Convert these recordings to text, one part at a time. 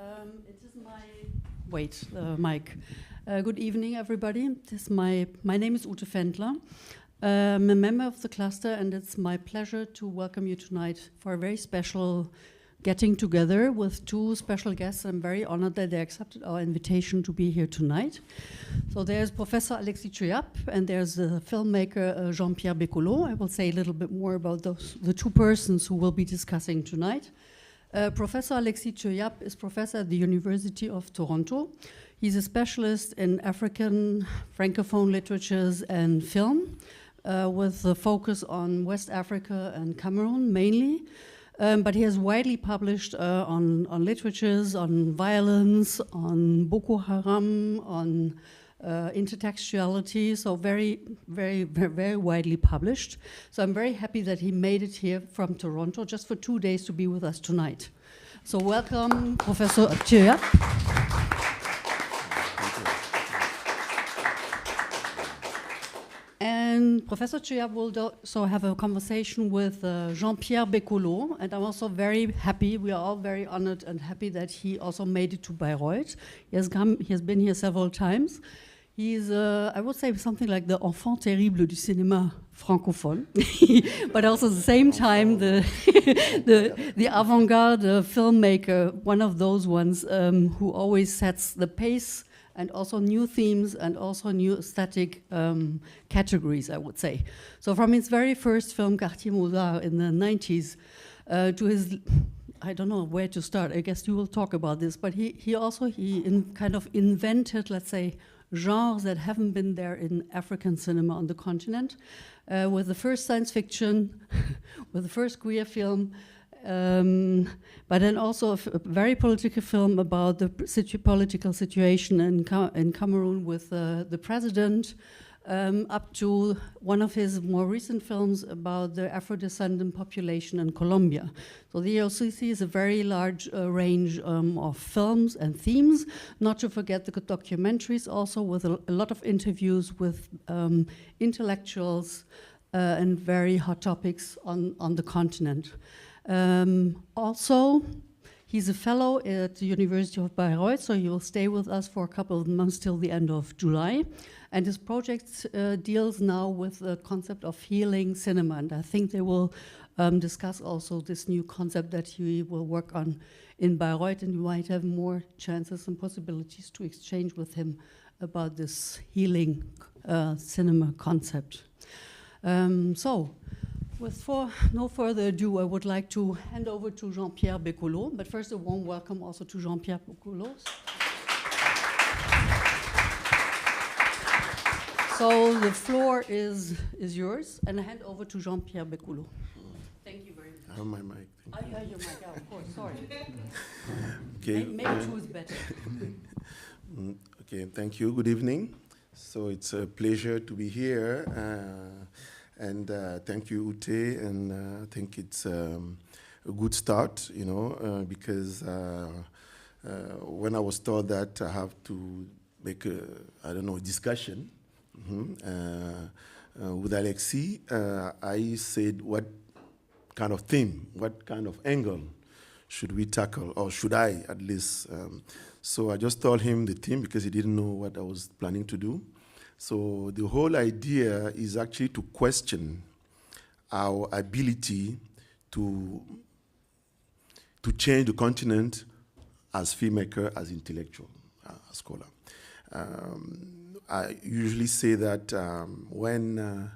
It is my mic. Good evening, everybody. My name is Ute Fendler. I'm a member of the cluster, and it's my pleasure to welcome you tonight for a very special getting together with two special guests. I'm very honored that they accepted our invitation to be here tonight. So there's Professor Alexie Tcheuyap, and there's the filmmaker Jean-Pierre Bekolo. I will say a little bit more about the two persons who will be discussing tonight. Professor Alexie Tcheuyap is professor at the University of Toronto. He's a specialist in African Francophone literatures and film, with a focus on West Africa and Cameroon mainly. But he has widely published on literatures, on violence, on Boko Haram, on intertextuality, so very, very, very, very widely published. So I'm very happy that he made it here from Toronto just for 2 days to be with us tonight. So welcome, Professor Tcheuyap. And Professor Tcheuyap will also have a conversation with Jean-Pierre Bekolo, and I'm also very happy, we are all very honored and happy that he also made it to Bayreuth. He has been here several times. He's, I would say, something like the enfant terrible du cinéma francophone, but also at the same time the avant-garde filmmaker, one of those ones who always sets the pace and also new themes and also new aesthetic categories, I would say. So from his very first film, Quartier Mozart in the 90s, to his, I don't know where to start, I guess you will talk about this, but he kind of invented, let's say, genres that haven't been there in African cinema on the continent, with the first science fiction, with the first queer film, but then also a very political film about the political situation in Cameroon with the president, up to one of his more recent films about the Afro-descendant population in Colombia. So the EOCC is a very large range of films and themes, not to forget the documentaries also, with a lot of interviews with intellectuals and very hot topics on the continent. Also, he's a fellow at the University of Bayreuth, so he will stay with us for a couple of months till the end of July. And his project deals now with the concept of healing cinema, and I think they will discuss also this new concept that he will work on in Bayreuth, and you might have more chances and possibilities to exchange with him about this healing cinema concept. So, with no further ado, I would like to hand over to Jean-Pierre Bekolo, but first a warm welcome also to Jean-Pierre Bekolo. So the floor is yours, and I hand over to Jean-Pierre Bekolo. Thank you very much. I have my mic. I have your mic, of course, sorry. Okay. Maybe two is better. Okay, thank you. Good evening. So it's a pleasure to be here. And thank you, Ute, and I think it's a good start, you know, because when I was told that I have to make a discussion with Alexie, I said, what kind of theme, what kind of angle should we tackle, or should I at least? So I just told him the theme because he didn't know what I was planning to do. So the whole idea is actually to question our ability to change the continent as filmmaker, as intellectual, as scholar. I usually say that when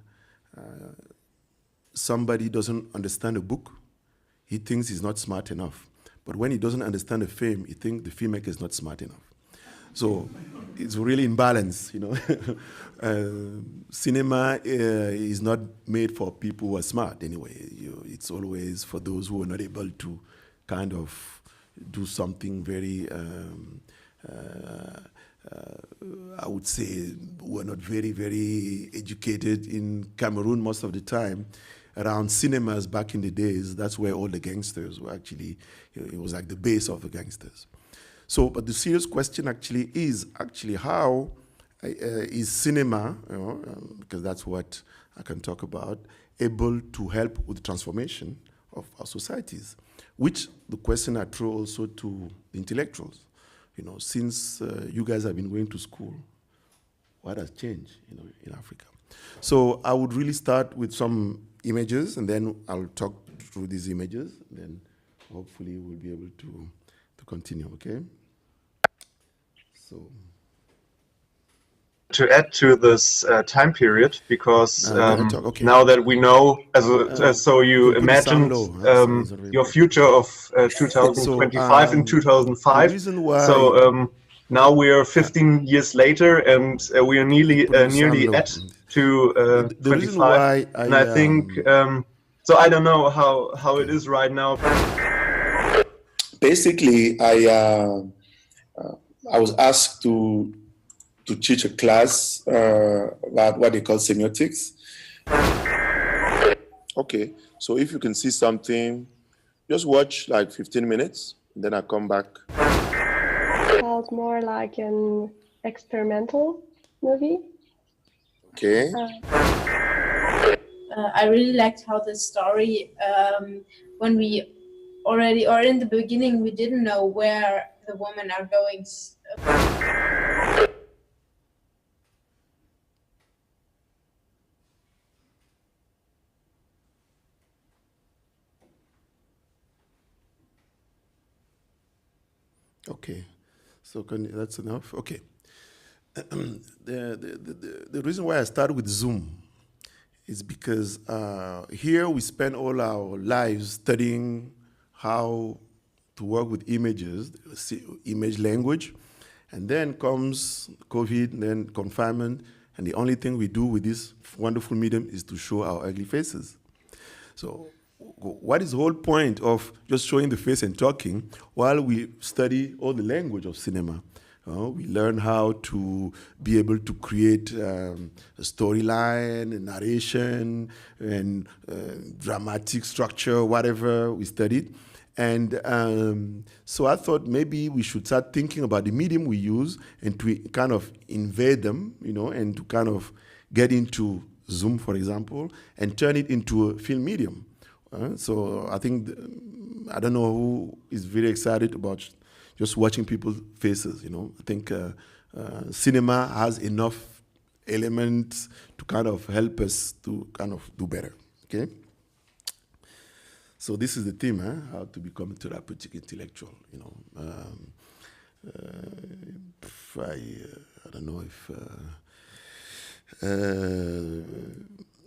somebody doesn't understand a book, he thinks he's not smart enough. But when he doesn't understand a film, he thinks the filmmaker is not smart enough. So it's really in balance, you know. Cinema is not made for people who are smart anyway. It's always for those who are not able to kind of do something very, I would say, who are not very, very educated. In Cameroon most of the time, around cinemas back in the days, that's where all the gangsters were actually, it was like the base of the gangsters. So, but the serious question actually is how is cinema, you know, because that's what I can talk about, able to help with the transformation our societies, which the question I throw also to the intellectuals. You know, since you guys have been going to school, what has changed, you know, in Africa? So I would really start with some images, and then I'll talk through these images, and then hopefully we'll be able to continue, okay? So. To add to this time period, because okay. now that we know, so you imagined your future of 2025 and 2005. So now we are 15 years later, and we are nearly at to 25. And I think so. I don't know how it is right now. Basically, I was asked to teach a class about what they call semiotics. Okay, so if you can see something, just watch like 15 minutes, and then I come back. It felt more like an experimental movie. Okay. I really liked how the story, when we already, or in the beginning, we didn't know where the women are going. Okay, so that's enough. Okay, the reason why I started with Zoom is because here we spend all our lives studying how to work with images, image language, and then comes COVID, and then confinement, and the only thing we do with this wonderful medium is to show our ugly faces. So what is the whole point of just showing the face and talking while we study all the language of cinema? We learn how to be able to create a storyline, a narration, and dramatic structure, whatever we studied. And so I thought maybe we should start thinking about the medium we use and to kind of invade them, you know, and to kind of get into Zoom, for example, and turn it into a film medium. So I think, I don't know who is very excited about just watching people's faces, you know. I think cinema has enough elements to kind of help us to kind of do better, okay? So this is the theme, how to become a therapeutic intellectual, you know. I don't know if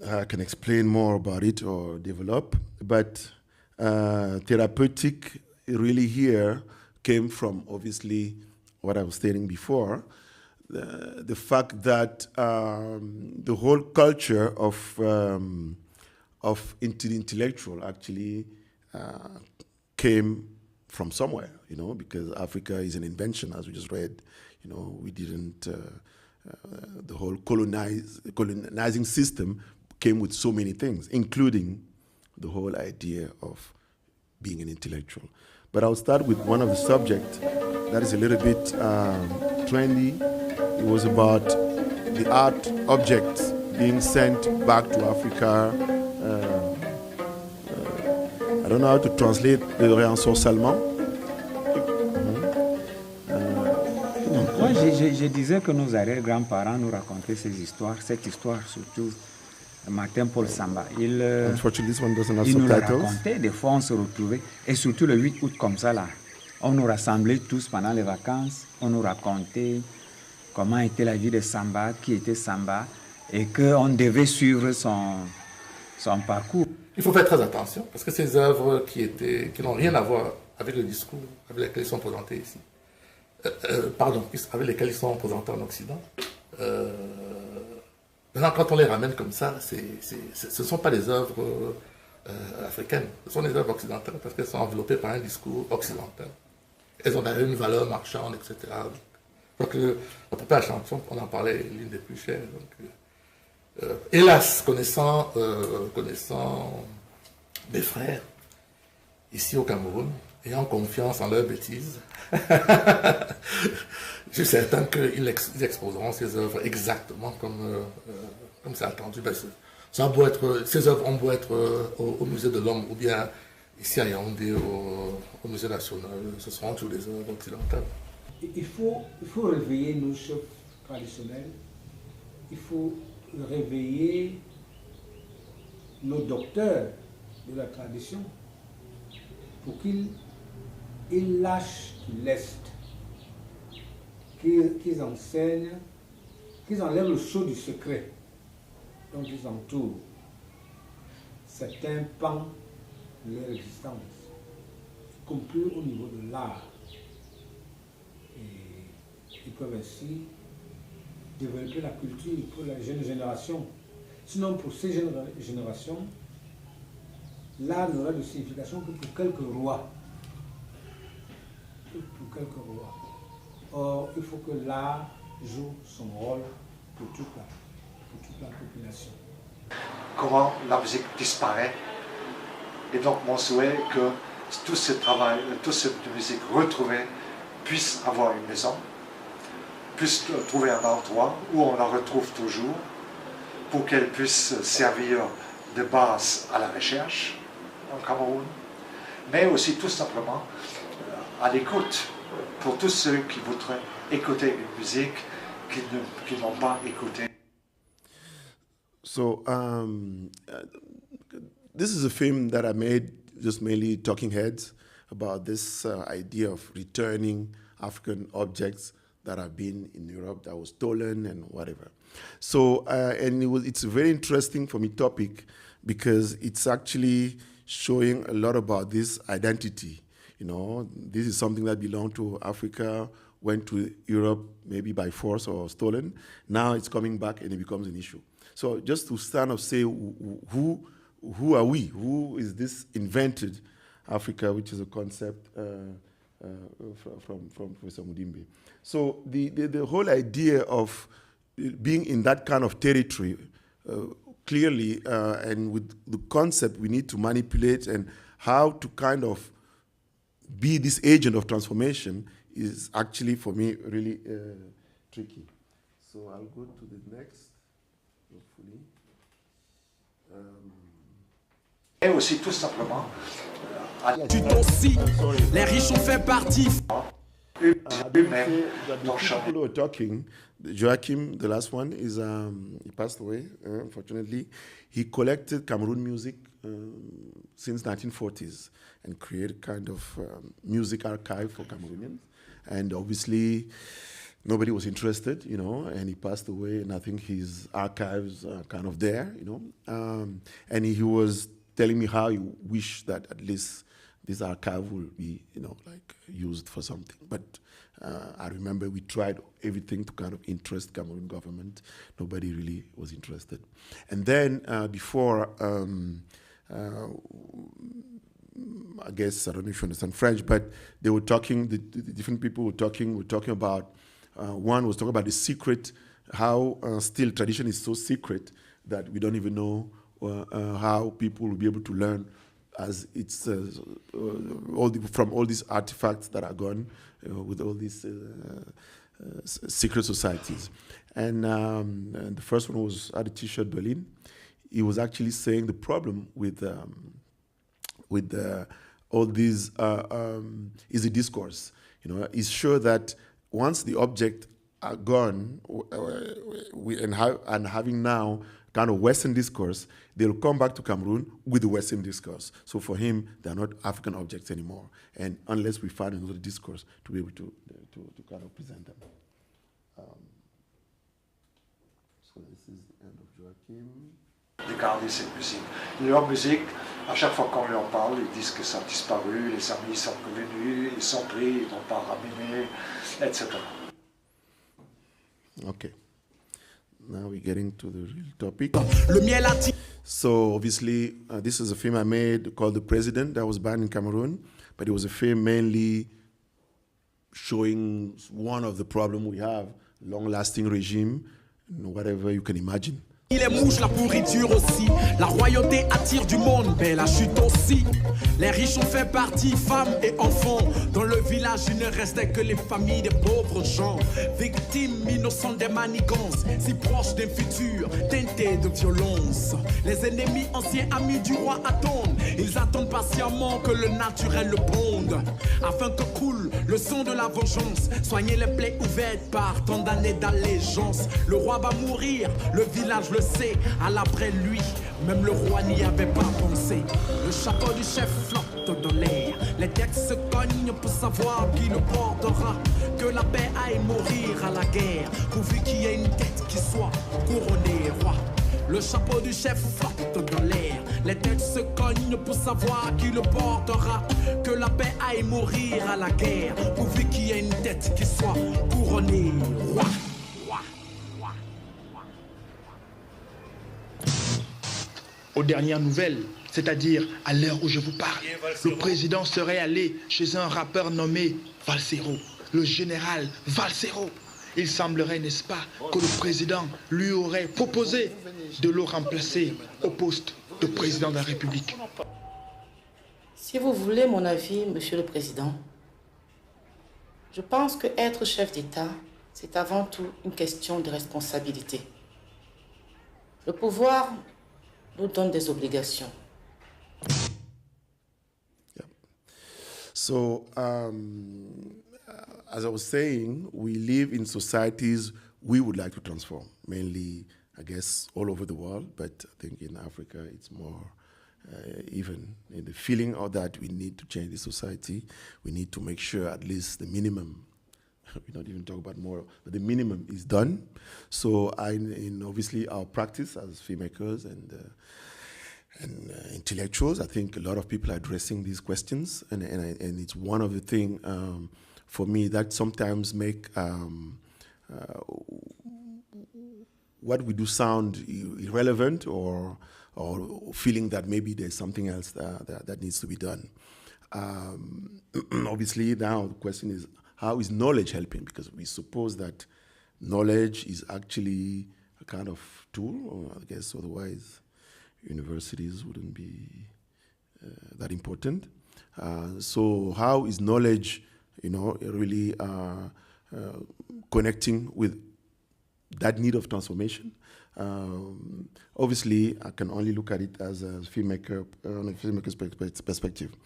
I can explain more about it or develop, but therapeutic really here came from, obviously, what I was stating before, the fact that the whole culture of intellectual actually came from somewhere, you know, because Africa is an invention, as we just read. You know, we didn't, the whole colonizing system came with so many things, including the whole idea of being an intellectual. But I'll start with one of the subjects that is a little bit trendy. It was about the art objects being sent back to Africa. I don't know how to translate le réensorcellement. Moi, je disais que nos arrière-grands-parents nous racontaient ces histoires, cette histoire surtout Martin Paul Samba. Il nous la racontait, des fois on se retrouvait, et surtout le 8 août comme ça là, on nous rassemblait tous pendant les vacances, on nous racontait comment était la vie de Samba, qui était Samba, et qu'on devait suivre son parcours. Il faut faire très attention, parce que ces œuvres qui n'ont rien à voir avec le discours avec lesquels ils sont présentés ici, avec lesquels ils sont présentés en Occident, maintenant, quand on les ramène comme ça, ce ne sont pas des œuvres africaines, ce sont des œuvres occidentales parce qu'elles sont enveloppées par un discours occidental. Elles ont une valeur marchande, etc. Donc, la poupée à chanson, on en parlait, l'une des plus chères. Donc, hélas, connaissant mes frères ici au Cameroun, ayant confiance en leurs bêtises, je suis certain qu'ils exposeront ces œuvres exactement comme c'est attendu. Ben, ces œuvres ont beau être au musée de l'homme ou bien ici à Yaoundé, au Musée national, ce seront tous les œuvres occidentales. Il faut réveiller nos chefs traditionnels, il faut réveiller nos docteurs de la tradition pour qu'ils lâchent, qu'ils laissent, qu'ils enseignent, qu'ils enlèvent le sceau du secret dont ils entourent certains pans de leur existence, y compris au niveau de l'art. Et ils peuvent ainsi développer la culture pour la jeune génération. Sinon, pour ces jeunes générations, l'art n'aura de signification que pour quelques rois. Pour quelques rois. Or, il faut que l'art joue son rôle pour toute la population. Comment la musique disparaît. Et donc mon souhait est que tout ce travail, toute cette musique retrouvée puisse avoir une maison, puisse trouver un endroit où on la retrouve toujours, pour qu'elle puisse servir de base à la recherche en Cameroun, mais aussi tout simplement à l'écoute pour tous ceux qui voudraient écouter une musique qu'ils n'ont pas écoutée. So this is a film that I made just mainly talking heads about this idea of returning African objects that have been in Europe that was stolen and whatever. So and it's a very interesting for me topic because it's actually showing a lot about this identity. You know, this is something that belonged to Africa, went to Europe maybe by force or stolen. Now it's coming back and it becomes an issue. So just to stand up, say who are we? Who is this invented Africa, which is a concept from Professor Mudimbe. So the whole idea of being in that kind of territory, clearly, and with the concept we need to manipulate and how to kind of be this agent of transformation is actually, for me, really tricky. So I'll go to the next. Hopefully. Et aussi tout simplement. Tu aussi, les riches ont fait partie. People who are talking, Joachim, the last one, is he passed away, unfortunately. He collected Cameroon music since 1940s and created kind of music archive for Cameroonians. And obviously, nobody was interested, you know, and he passed away, and I think his archives are kind of there, you know. And he was telling me how he wished that at least this archive will be, you know, like used for something. But I remember we tried everything to kind of interest Cameroon government. Nobody really was interested. And then before, I guess, I don't know if you understand French, but they were talking, the different people were talking about, one was talking about the secret, how still tradition is so secret that we don't even know how people will be able to learn as it's from all these artifacts that are gone with all these secret societies. And the first one was at the T-shirt Berlin. He was actually saying the problem with all these is the discourse. You know, he's sure that once the object are gone, and having now kind of Western discourse, they'll come back to Cameroon with the Western discourse. So for him, they're not African objects anymore, and unless we find another discourse to be able to kind of present them. So this is the end of Joachim. De garder cette musique. Leur musique, à chaque fois qu'on leur parle, ils disent que ça a disparu, les amis sont revenus, ils sont pris, ils n'ont pas ramené, etc. Okay. Now we're getting to the real topic. So obviously, this is a film I made called The President that was banned in Cameroon, but it was a film mainly showing one of the problems we have, long-lasting regime, whatever you can imagine. Les mouches, la pourriture aussi. La royauté attire du monde, mais la chute aussi. Les riches ont fait partie, femmes et enfants. Dans le village, il ne restait que les familles des pauvres gens. Victimes innocentes des manigances, si proches d'un futur teinté de violence. Les ennemis, anciens amis du roi attendent. Ils attendent patiemment que le naturel le ponde. Afin que coule le sang de la vengeance. Soigner les plaies ouvertes par tant d'années d'allégeance. Le roi va mourir, le village le sait, à l'après lui, même le roi n'y avait pas pensé. Le chapeau du chef flotte dans l'air, les têtes se cognent pour savoir qui le portera. Que la paix aille mourir à la guerre, pourvu qu'il y ait une tête qui soit couronnée roi. Le chapeau du chef flotte dans l'air, les têtes se cognent pour savoir qui le portera. Que la paix aille mourir à la guerre, pourvu qu'il y ait une tête qui soit couronnée roi. Aux dernières nouvelles, c'est-à-dire à l'heure où je vous parle, le président serait allé chez un rappeur nommé Valsero, le général Valsero. Il semblerait, n'est-ce pas, que le président lui aurait proposé de le remplacer au poste de président de la République. Si vous voulez mon avis, Monsieur le Président, je pense que être chef d'État, c'est avant tout une question de responsabilité. Le pouvoir nous donne des obligations. Yeah. So, as I was saying, we live in societies we would like to transform, mainly, I guess, all over the world, but I think in Africa it's more even in the feeling of that we need to change the society. We need to make sure at least the minimum, we don't even talk about more, but the minimum is done. So in obviously our practice as filmmakers and intellectuals, I think a lot of people are addressing these questions, and it's one of the things for me that sometimes make what we do sound irrelevant or feeling that maybe there's something else that needs to be done. Obviously now the question is, how is knowledge helping? Because we suppose that knowledge is actually a kind of tool, or I guess otherwise universities wouldn't be that important. So how is knowledge, really connecting with that need of transformation? Obviously, I can only look at it as a filmmaker, on a filmmaker's perspective.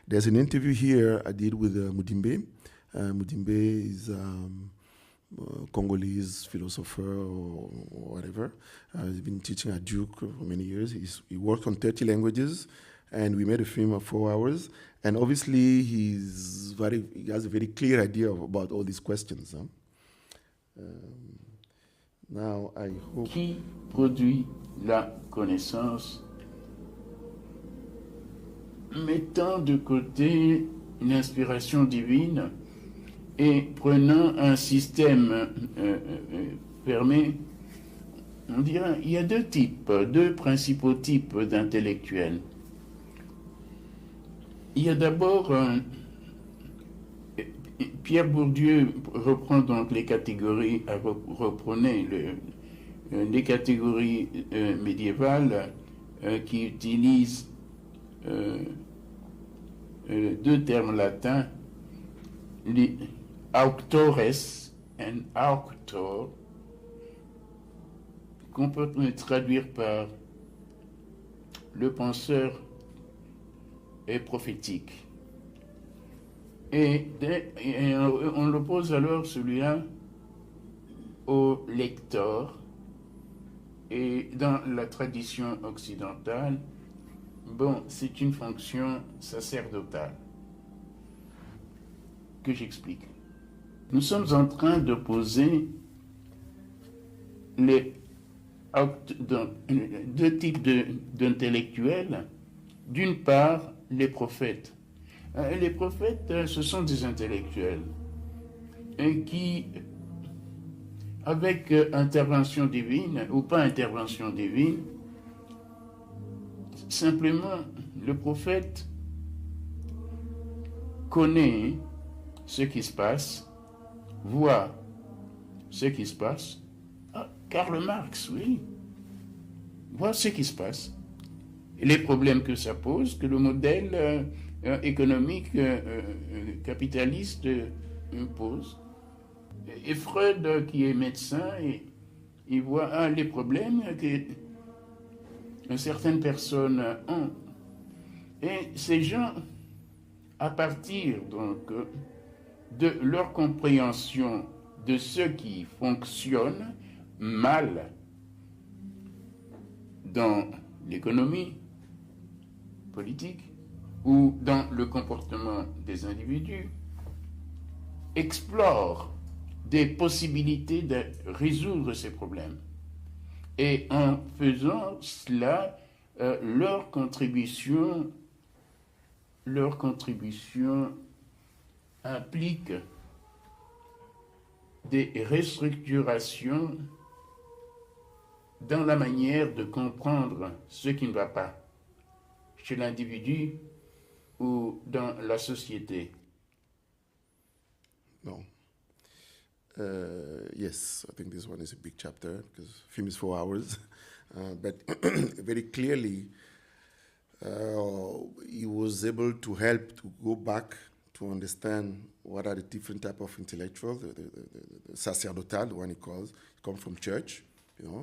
There's an interview here I did with Mudimbe. Mudimbe is Congolese philosopher or whatever. He's been teaching at Duke for many years. He worked on 30 languages, and we made a film of 4 hours. And obviously, he has a very clear idea about all these questions. Now, I hope... Qui produit la connaissance, mettant de côté une inspiration divine et prenant un système fermé, on dirait il y a deux principaux types d'intellectuels. Il y a d'abord, Pierre Bourdieu reprend donc les catégories, reprenait les catégories médiévales qui utilisent deux termes latins, les auctores et auctor, qu'on peut traduire par le penseur est prophétique. Et on l'oppose alors celui-là au lecteur. Et dans la tradition occidentale, bon, c'est une fonction sacerdotale. Que j'explique. Nous sommes en train d'opposer deux types d'intellectuels. D'une part, les prophètes. Les prophètes, ce sont des intellectuels qui, avec intervention divine ou pas intervention divine, simplement, le prophète connaît ce qui se passe, voit ce qui se passe. Ah, Karl Marx, oui. voir ce qui se passe, les problèmes que ça pose, que le modèle économique capitaliste pose. Et Freud, qui est médecin, il voit les problèmes que certaines personnes ont. Et ces gens, à partir donc de leur compréhension de ce qui fonctionne mal dans l'économie politique ou dans le comportement des individus, explorent des possibilités de résoudre ces problèmes. Et en faisant cela, leur contribution implique des restructurations dans la manière de comprendre ce qui ne va pas chez l'individu ou dans la société. No. Yes, I think this one is a big chapter because the film is 4 hours, but very clearly he was able to help to go back to understand what are the different type of intellectual, the sacerdotal, the one he calls, come from church,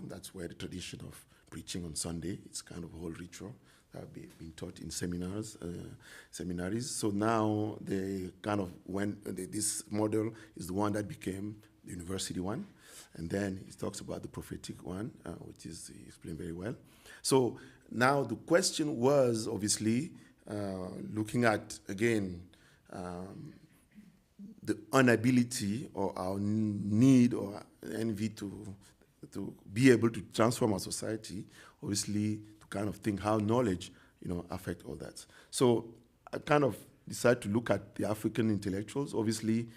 that's where the tradition of preaching on Sunday, it's kind of a whole ritual that been taught in seminaries. So now they kind of this model is the one that became the university one, and then he talks about the prophetic one, which is he explained very well. So now the question was obviously looking at again the inability or our need or envy to be able to transform our society, obviously to kind of think how knowledge, affect all that. So I kind of decided to look at the African intellectuals. Obviously,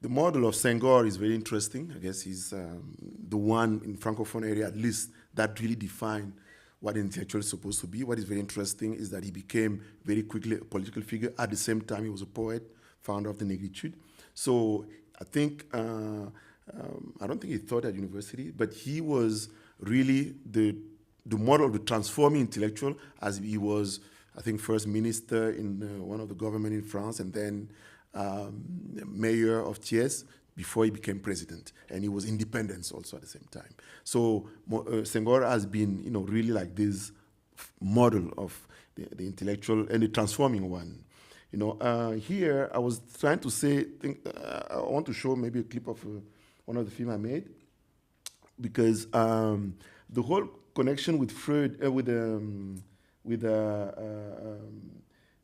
the model of Senghor is very interesting. I guess he's the one in Francophone area, at least, that really defined what an intellectual is supposed to be. What is very interesting is that he became very quickly a political figure. At the same time, he was a poet, founder of the Negritude. So I think, I don't think he taught at university, but he was really the model of the transforming intellectual, as he was, I think, first minister in one of the government in France, and then mayor of Thiès before he became president. And he was independent also at the same time. So Senghor has been, really like this model of the intellectual and the transforming one. Here I was trying to say, I want to show maybe a clip of one of the film I made, because the whole connection with Freud, with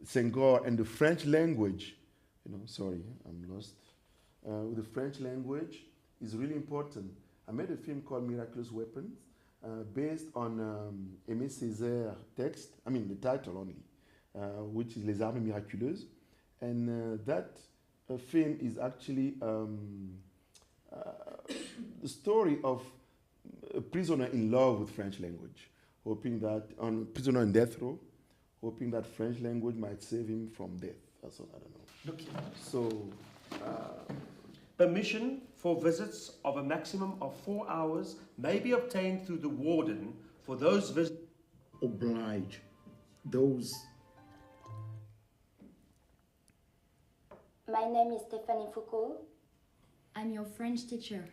Senghor and the French language, sorry, I'm lost. With the French language is really important. I made a film called Miraculous Weapons, based on Aimé Césaire's text, the title only, which is Les Armes Miraculeuses. And that film is actually the story of a prisoner in love with French language, hoping that, prisoner on death row, hoping that French language might save him from death. That's all, I don't know. Okay. So, permission for visits of a maximum of 4 hours may be obtained through the warden for those visits. Oblige those. My name is Stéphanie Foucault. I'm your French teacher.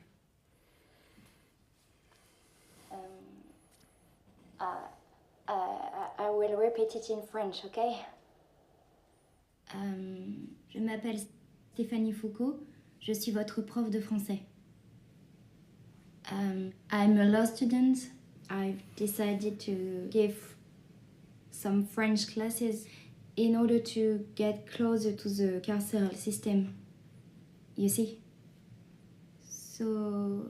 I will repeat it in French, okay? Je m'appelle Stéphanie Foucault. Je suis votre prof de français. I'm a law student. I've decided to give some French classes in order to get closer to the carceral system. You see? So,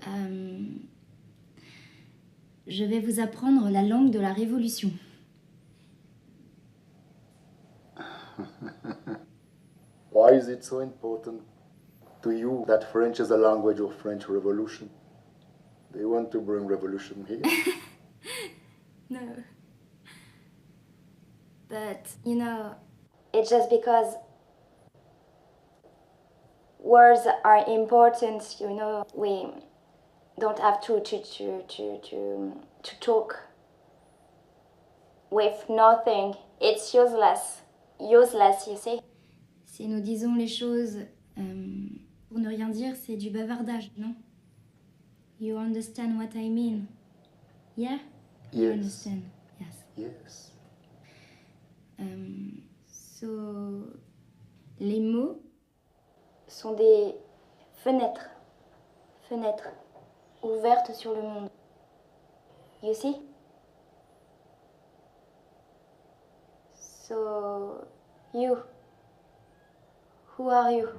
je vais vous apprendre la langue de la Révolution. Why is it so important to you that French is a language of French Revolution? Do you want to bring revolution here? No. But, it's just because words are important, we don't have to talk with nothing. It's useless. Useless, you see. Si nous disons les choses pour ne rien dire, c'est du bavardage, non? You understand what I mean? Yeah? Yes. You understand? Yes. Yes. So, les mots sont des fenêtres. Fenêtres ouvertes sur le monde. You see? So, you. Who are you?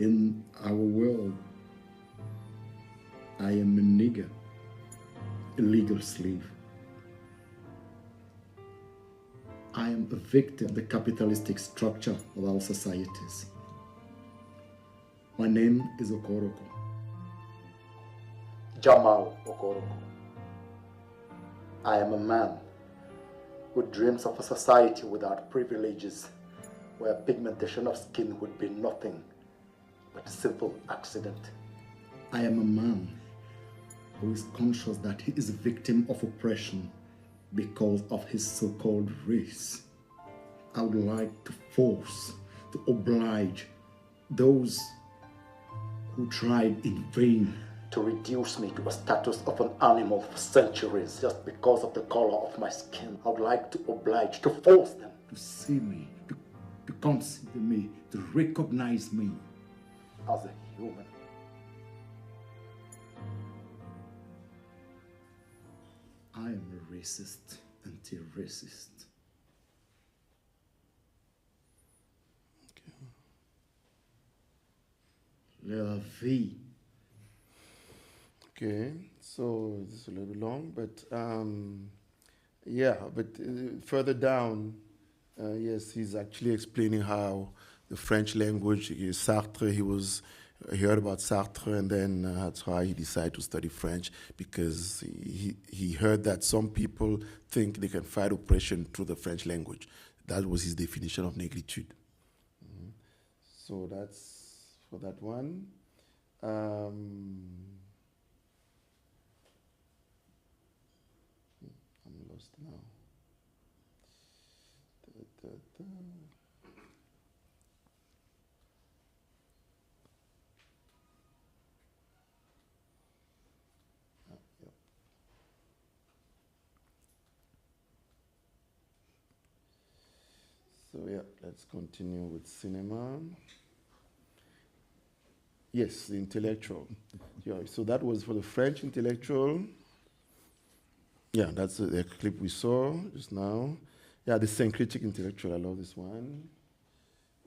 In our world, I am a nigger, a legal slave. I am a victim of the capitalistic structure of our societies. My name is Okoroko. Jamal Okoroko. I am a man who dreams of a society without privileges, where pigmentation of skin would be nothing but a simple accident. I am a man who is conscious that he is a victim of oppression because of his so-called race. I would like to force, to oblige those who tried in vain to reduce me to a status of an animal for centuries just because of the color of my skin. I would like to oblige, to force them to see me, to consider me, to recognize me as a human. I am a racist, anti-racist. La vie. Okay, so this is a little bit long, but yeah, but further down, yes, he's actually explaining how the French language, Sartre, he heard about Sartre, and then that's why he decided to study French, because he heard that some people think they can fight oppression through the French language. That was his definition of negritude. So that's for that one. I'm lost now. Yep. So yeah, let's continue with cinema. Yes, the intellectual. Yeah, so that was for the French intellectual. Yeah, that's the clip we saw just now. Yeah, the syncretic intellectual, I love this one.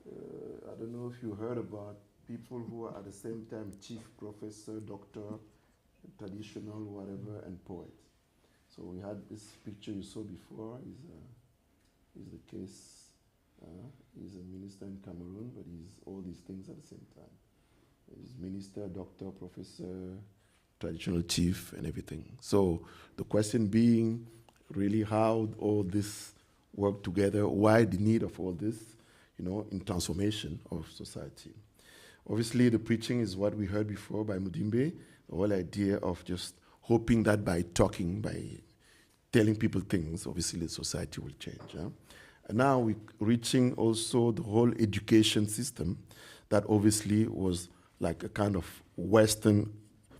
I don't know if you heard about people who are at the same time chief professor, doctor, traditional, whatever, and poet. So we had this picture you saw before, is the case. He's a minister in Cameroon, but he's all these things at the same time. He's minister, doctor, professor, traditional chief, and everything. So the question being really how all this work together, why the need of all this, in transformation of society. Obviously, the preaching is what we heard before by Mudimbe, the whole idea of just hoping that by talking, by telling people things, obviously the society will change. Huh? And now we're reaching also the whole education system that obviously was like a kind of Western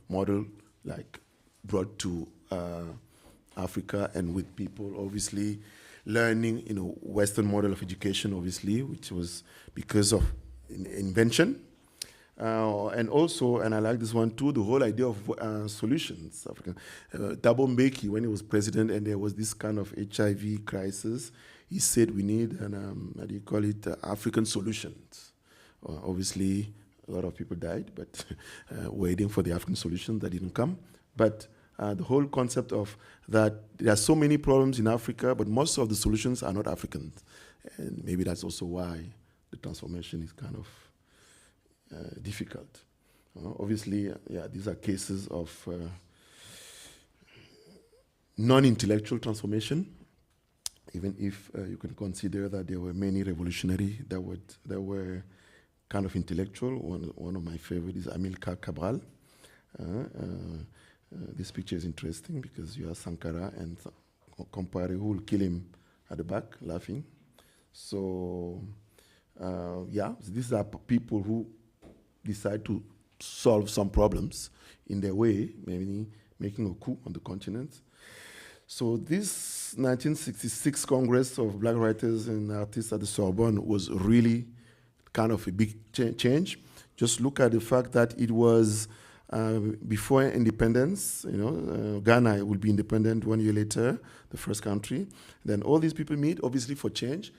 model, like brought to Africa, and with people obviously learning, Western model of education, obviously, which was because of invention. And also, and I like this one too, the whole idea of solutions. Thabo Mbeki, when he was president and there was this kind of HIV crisis, he said we need African solutions. Obviously, a lot of people died, but waiting for the African solution that didn't come. But the whole concept of that there are so many problems in Africa, but most of the solutions are not Africans. And maybe that's also why the transformation is kind of difficult. Obviously, these are cases of non-intellectual transformation, even if you can consider that there were many revolutionaries that were kind of intellectual. One of my favorites is Amilcar Cabral. This picture is interesting because you have Sankara and Kompare who will kill him at the back, laughing. So, yeah, these are people who decide to solve some problems in their way, maybe making a coup on the continent. So this 1966 Congress of Black Writers and Artists at the Sorbonne was really kind of a big change. Just look at the fact that it was before independence. Ghana will be independent 1 year later, the first country. Then all these people meet, obviously for change,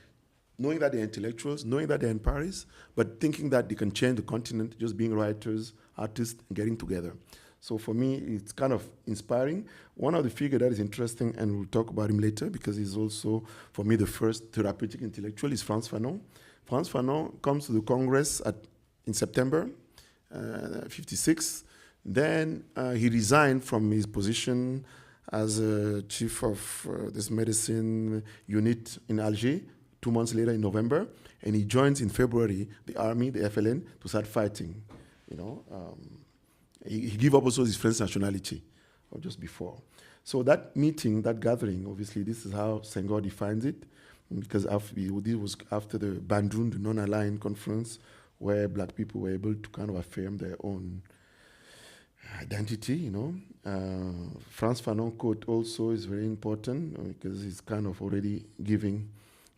knowing that they're intellectuals, knowing that they're in Paris, but thinking that they can change the continent, just being writers, artists, and getting together. So for me, it's kind of inspiring. One of the figures that is interesting, and we'll talk about him later, because he's also, for me, the first therapeutic intellectual, is Frantz Fanon. Frantz Fanon comes to the Congress in September, 56. Then he resigned from his position as chief of this medicine unit in Alger, 2 months later in November, and he joins in February the army, the FLN, to start fighting. He gave up also his French nationality, or just before. So that meeting, that gathering, obviously this is how Senghor defines it, because this was after the Bandung, the non-aligned conference, where black people were able to kind of affirm their own identity, Frantz Fanon quote also is very important because he's kind of already giving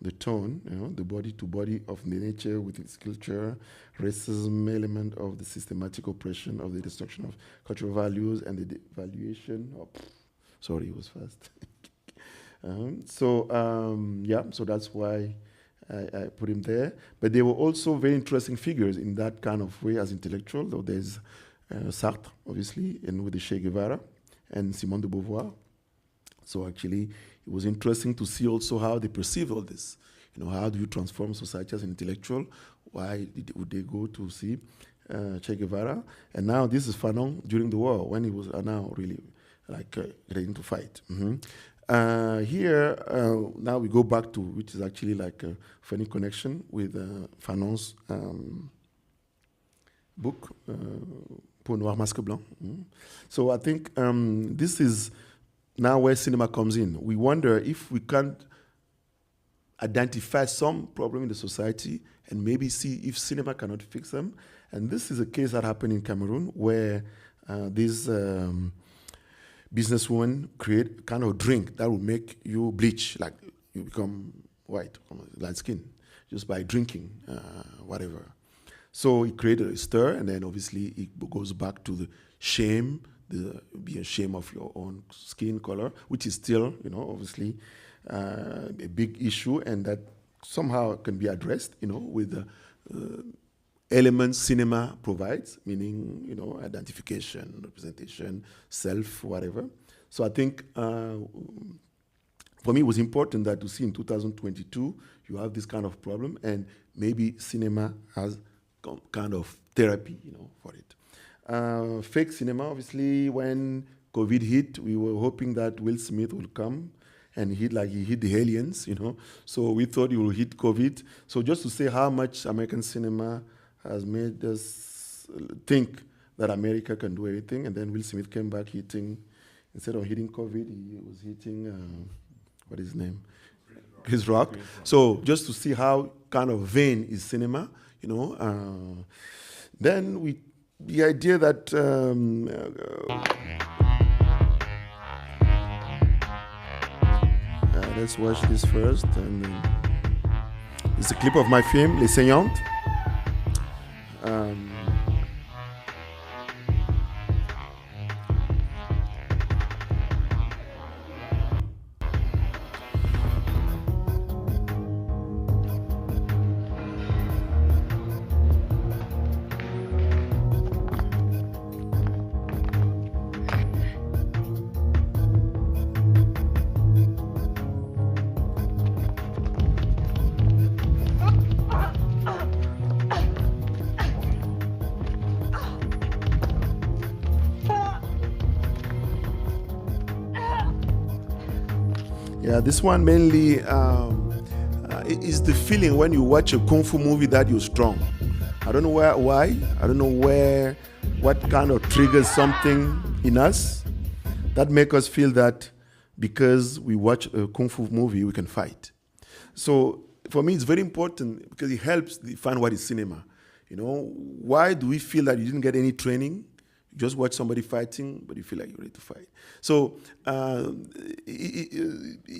the tone, the body-to-body of the nature with its culture, racism element of the systematic oppression of the destruction of cultural values and the devaluation of, sorry, it was fast. So that's why I put him there. But they were also very interesting figures in that kind of way as intellectual, though there's Sartre, obviously, and with the Che Guevara and Simone de Beauvoir. So actually, it was interesting to see also how they perceive all this. How do you transform society as an intellectual? Why would they go to see Che Guevara? And now this is Fanon during the war, when he was now really ready to fight. Here, now we go back to, which is actually like a funny connection with Fanon's book, Peau Noire, Masque Blanc. So I think this is now where cinema comes in. We wonder if we can't identify some problem in the society and maybe see if cinema cannot fix them. And this is a case that happened in Cameroon where this businesswoman create kind of drink that will make you bleach, like you become white, light skin, just by drinking whatever. So it created a stir, and then obviously it goes back to the shame, being ashamed of your own skin color, which is still, obviously a big issue, and that somehow can be addressed, with the elements cinema provides, meaning, identification, representation, self, whatever. So I think for me it was important that to see in 2022 you have this kind of problem, and maybe cinema has kind of therapy, for it. Fake cinema, obviously, when COVID hit, we were hoping that Will Smith would come and hit like he hit the aliens, So we thought he would hit COVID. So just to say how much American cinema has made us think that America can do everything, and then Will Smith came back hitting, instead of hitting COVID, he was hitting, what is his name? Chris Rock. So just to see how kind of vain is cinema, then the idea that let's watch this first, and it's a clip of my film Les Saignantes. Yeah, this one mainly is the feeling when you watch a kung fu movie that you're strong. I don't know why. I don't know what kind of triggers something in us. that make us feel that because we watch a kung fu movie, we can fight. So for me, it's very important because it helps define what is cinema. You know, why do we feel that you didn't get any training? You just watch somebody fighting, but you feel like you're ready to fight. So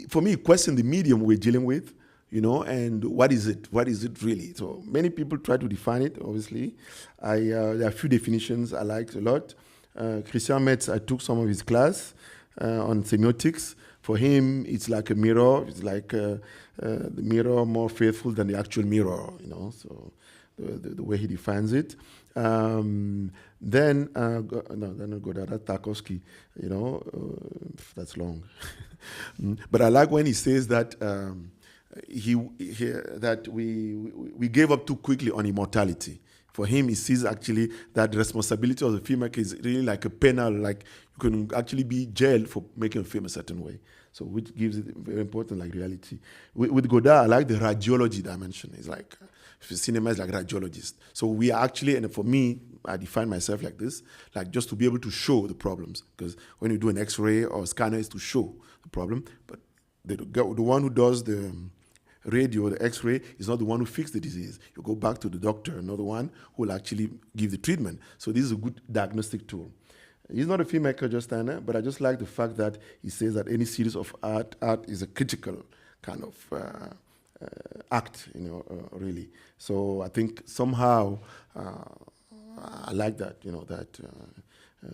for me, question the medium we're dealing with, you know, and what is it? What is it really? So many people try to define it, obviously. There are a few definitions I liked a lot. Christian Metz, I took some of his class on semiotics. For him, it's like a mirror. It's like the mirror more faithful than the actual mirror, you know, so the way he defines it. Then Godard, that's Tarkovsky, you know, that's long. But I like when he says that that we gave up too quickly on immortality. For him, he sees actually that the responsibility of the filmmaker is really like a penal, like you can actually be jailed for making a film a certain way. So which gives it very important, like reality. With Godard, I like the radiology dimension. It's like, cinema is like radiologist. So we are actually, and for me, I define myself like this, like just to be able to show the problems. Because when you do an X-ray or scanner, is to show the problem. But the one who does the radio, the X-ray, is not the one who fixes the disease. You go back to the doctor, another one who will actually give the treatment. So this is a good diagnostic tool. He's not a filmmaker, just Anna, but I just like the fact that he says that any series of art is a critical kind of act, you know, really. So I think somehow I like that, you know, that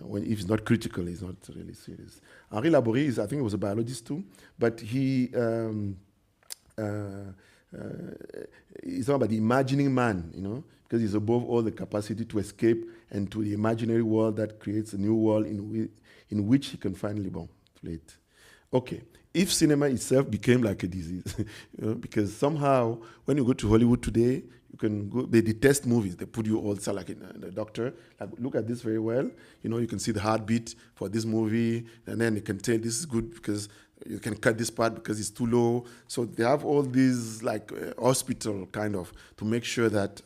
when if it's not critical, it's not really serious. Henri Laborie is, I think, he was a biologist too, but he. It's all about the imagining man, you know, because he's above all the capacity to escape and to the imaginary world that creates a new world in which he can finally play. Okay, if cinema itself became like a disease, you know, because somehow when you go to Hollywood today, you can go, they detest movies. They put you also like in the doctor, like look at this very well. You know, you can see the heartbeat for this movie, and then you can tell this is good because you can cut this part because it's too low. So they have all these like hospital kind of to make sure that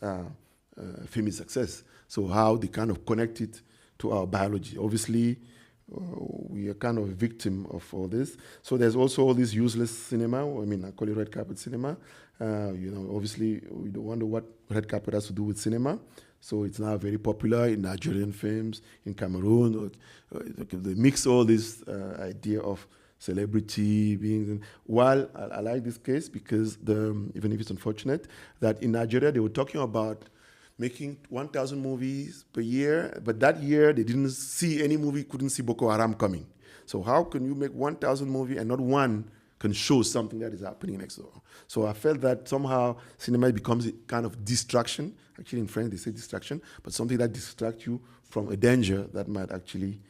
film is success. So how they kind of connect it to our biology. Obviously, we are kind of a victim of all this. So there's also all this useless cinema. I mean, I call it red carpet cinema. You know, obviously, we don't wonder what red carpet has to do with cinema. So it's now very popular in Nigerian films, in Cameroon. They mix all this idea of celebrity being. While I like this case because even if it's unfortunate, that in Nigeria they were talking about making 1,000 movies per year, but that year they didn't see any movie, couldn't see Boko Haram coming. So how can you make 1,000 movies and not one can show something that is happening next door? So I felt that somehow cinema becomes a kind of distraction. Actually in French they say distraction, but something that distracts you from a danger that might actually,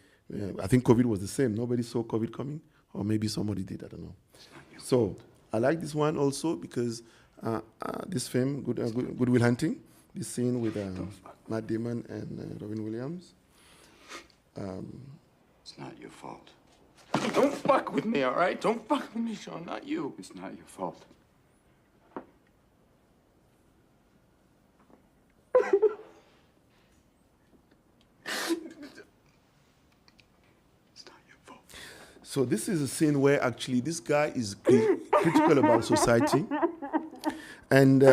I think COVID was the same. Nobody saw COVID coming, or maybe somebody did, I don't know. So I like this one also because this film, Good Will Hunting, this scene with Matt Damon and Robin Williams. It's not your fault. Don't fuck with me, all right? Don't fuck with me, Sean, not you. It's not your fault. So this is a scene where actually this guy is critical about society, and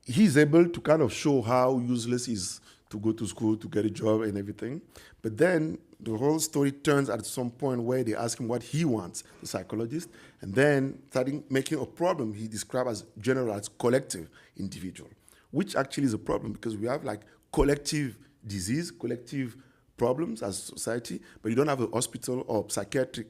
he's able to kind of show how useless it is to go to school, to get a job and everything. But then the whole story turns at some point where they ask him what he wants, the psychologist, and then starting making a problem he described as general, as collective, individual, which actually is a problem because we have like collective disease, collective problems as a society, but you don't have a hospital or psychiatrist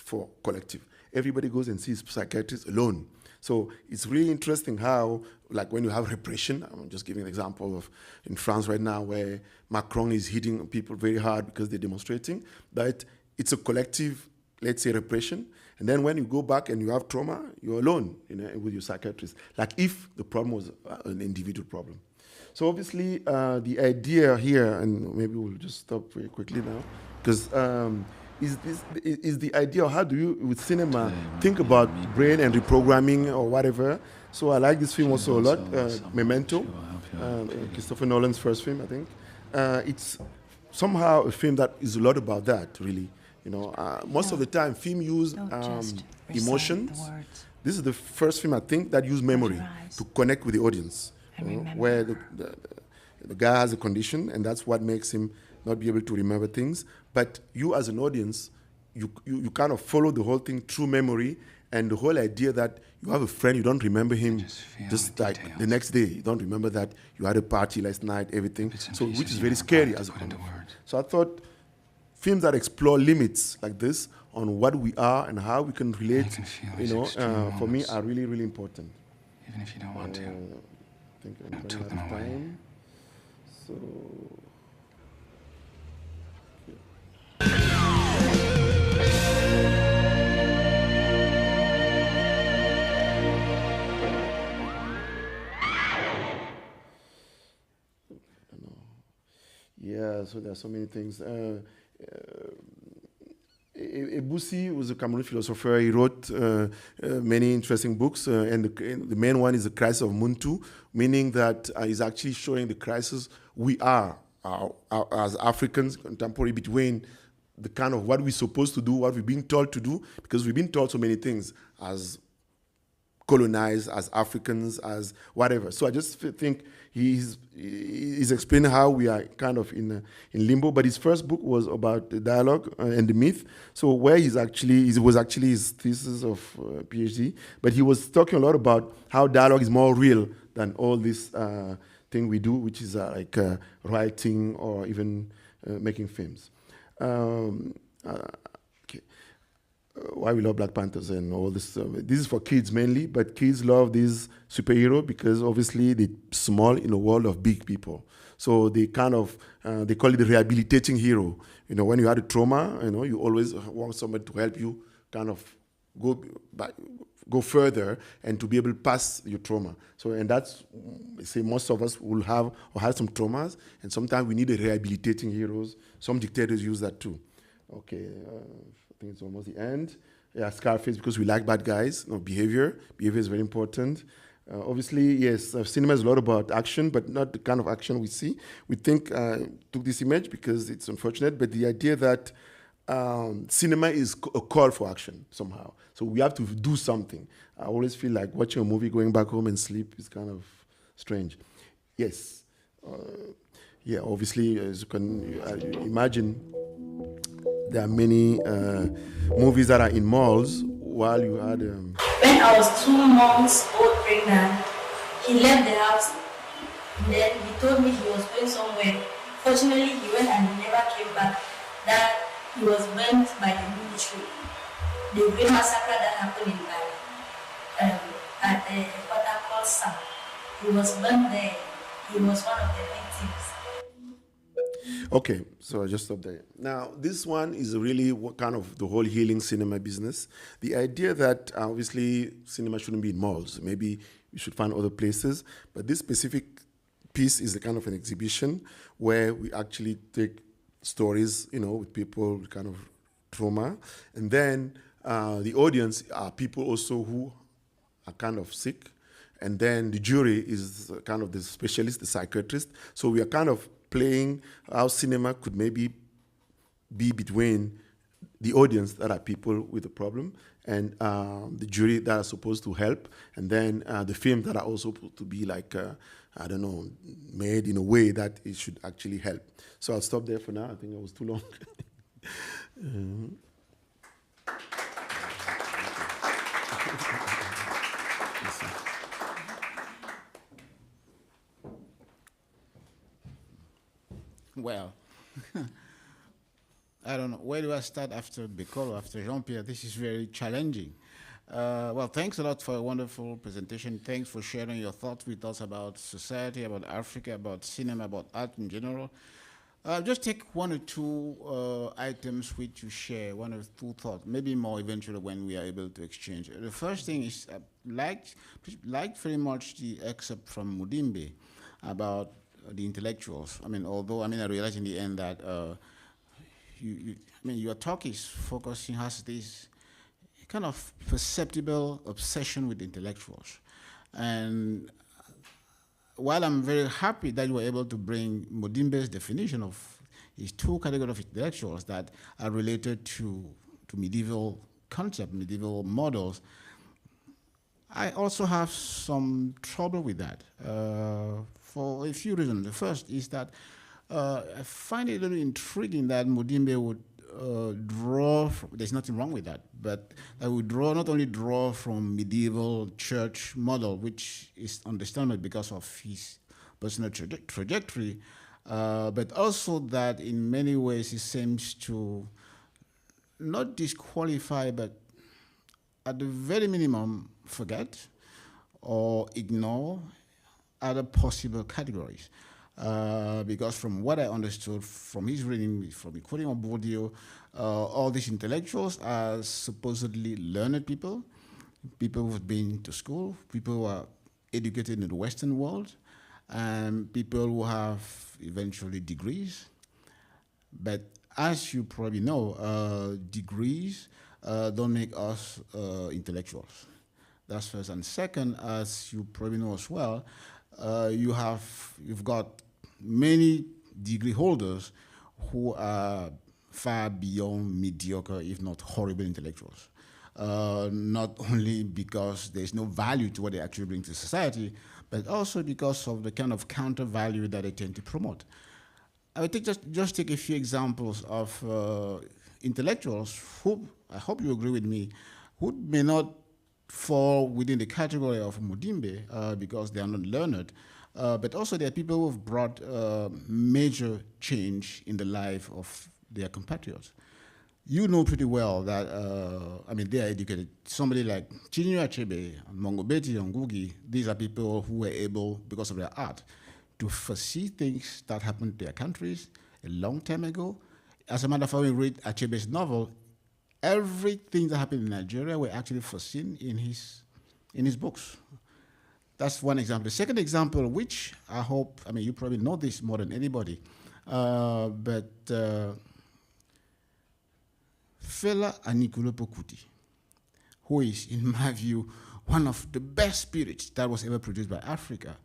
for collective. Everybody goes and sees psychiatrists alone. So it's really interesting how, like when you have repression, I'm just giving an example of in France right now where Macron is hitting people very hard because they're demonstrating, that it's a collective, let's say, repression. And then when you go back and you have trauma, you're alone, you know, with your psychiatrist. Like if the problem was an individual problem. So obviously the idea here, and maybe we'll just stop very quickly now, because is the idea of how do you, with cinema, think about brain and reprogramming or whatever. So I like this film also a lot, Memento, Christopher Nolan's first film, I think. It's somehow a film that is a lot about that, really. You know, most of the time, film use emotions. This is the first film, I think, that used memory to connect with the audience, where the guy has a condition, and that's what makes him not be able to remember things. But you, as an audience, you kind of follow the whole thing through memory, and the whole idea that you have a friend, you don't remember him just like the next day. You don't remember that you had a party last night, everything. So, which is very scary as a kind of. So I thought films that explore limits like this on what we are and how we can relate, you know, for me are really, really important. Even if you don't want to. I think I'm running out of time. So. Yeah, so there are so many things. Ebusi was a Cameroon philosopher. He wrote many interesting books, and the main one is The Crisis of Muntu, meaning that he's actually showing the crisis we are as Africans, contemporary, between the kind of what we're supposed to do, what we're being told to do, because we've been told so many things as colonized, as Africans, as whatever. So I just think he's explaining how we are kind of in limbo. But his first book was about the dialogue and the myth. So where it was actually his thesis of PhD. But he was talking a lot about how dialogue is more real than all this thing we do, which is like writing or even making films. Why we love Black Panthers and all this. This is for kids mainly, but kids love these superheroes because obviously they're small in a world of big people. So they kind of, they call it the rehabilitating hero. You know, when you had a trauma, you know, you always want somebody to help you kind of go further and to be able to pass your trauma. So, and that's, say most of us will have or have some traumas, and sometimes we need a rehabilitating heroes. Some dictators use that too. Okay. I think it's almost the end. Yeah, Scarface, because we like bad guys. No, behavior. Behavior is very important. Obviously, yes, cinema is a lot about action, but not the kind of action we see. We think, took this image because it's unfortunate, but the idea that cinema is a call for action somehow. So we have to do something. I always feel like watching a movie, going back home and sleep is kind of strange. Yes. Yeah, obviously, as you can imagine, there are many movies that are in malls while you had... When I was 2 months old pregnant, he left the house. Then he told me he was going somewhere. Fortunately, he went and he never came back. That he was burnt by the military. The great massacre that happened in Bali, at the Waterfall South. He was burnt there. He was one of the victims. Okay, so I just stop there. Now, this one is really what kind of the whole healing cinema business. The idea that obviously cinema shouldn't be in malls. Maybe we should find other places. But this specific piece is a kind of an exhibition where we actually take stories, you know, with people with kind of trauma. And then the audience are people also who are kind of sick. And then the jury is kind of the specialist, the psychiatrist. So we are kind of playing how cinema could maybe be between the audience that are people with a problem and the jury that are supposed to help, and then the film that are also supposed to be like, I don't know, made in a way that it should actually help. So I'll stop there for now. I think it was too long. Well, I don't know. Where do I start after Bekolo, after Jean-Pierre? This is very challenging. Well, thanks a lot for a wonderful presentation. Thanks for sharing your thoughts with us about society, about Africa, about cinema, about art in general. Just take 1 or 2 items which you share, 1 or 2 thoughts, maybe more eventually when we are able to exchange. The first thing is, liked very much the excerpt from Mudimbe about the intellectuals. I mean, although, I realized in the end that, your talk is focusing, has this kind of perceptible obsession with intellectuals. And while I'm very happy that you were able to bring Mudimbe's definition of is two categories of intellectuals that are related to medieval concept, medieval models. I also have some trouble with that for a few reasons. The first is that I find it a little intriguing that Mudimbe would draw from, there's nothing wrong with that, but I would not only draw from medieval church model, which is understandable because of his personal trajectory, but also that in many ways he seems to not disqualify, but at the very minimum, forget or ignore other possible categories. Because from what I understood from his reading, from quoting on Bourdieu, all these intellectuals are supposedly learned people, people who've been to school, people who are educated in the Western world, and people who have eventually degrees. But as you probably know, degrees don't make us intellectuals. That's first. And second, as you probably know as well, you've got many degree holders who are far beyond mediocre, if not horrible intellectuals. Not only because there's no value to what they actually bring to society, but also because of the kind of counter value that they tend to promote. I would just take a few examples of intellectuals who, I hope you agree with me, who may not fall within the category of Mudimbe because they are not learned, but also there are people who have brought major change in the life of their compatriots. You know pretty well that, I mean, they are educated. Somebody like Chinua Achebe, Mongobeti, and Ngugi, these are people who were able, because of their art, to foresee things that happened to their countries a long time ago. As a matter of fact, when we read Achebe's novel, everything that happened in Nigeria were actually foreseen in his books. That's one example. The second example, which I hope, I mean, you probably know this more than anybody, but Fela Anikulapo Kuti, who is, in my view, one of the best spirits that was ever produced by Africa,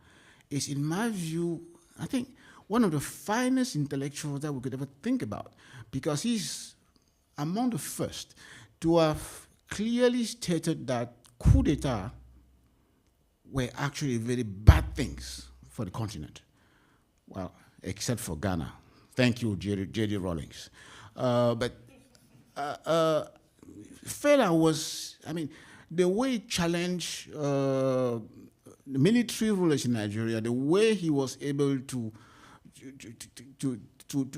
is, in my view, I think, one of the finest intellectuals that we could ever think about, because he's among the first to have clearly stated that coup d'etat were actually very bad things for the continent. Well, except for Ghana. Thank you, J.D. Rawlings. But Fela was, I mean, the way he challenged the military rulers in Nigeria, the way he was able to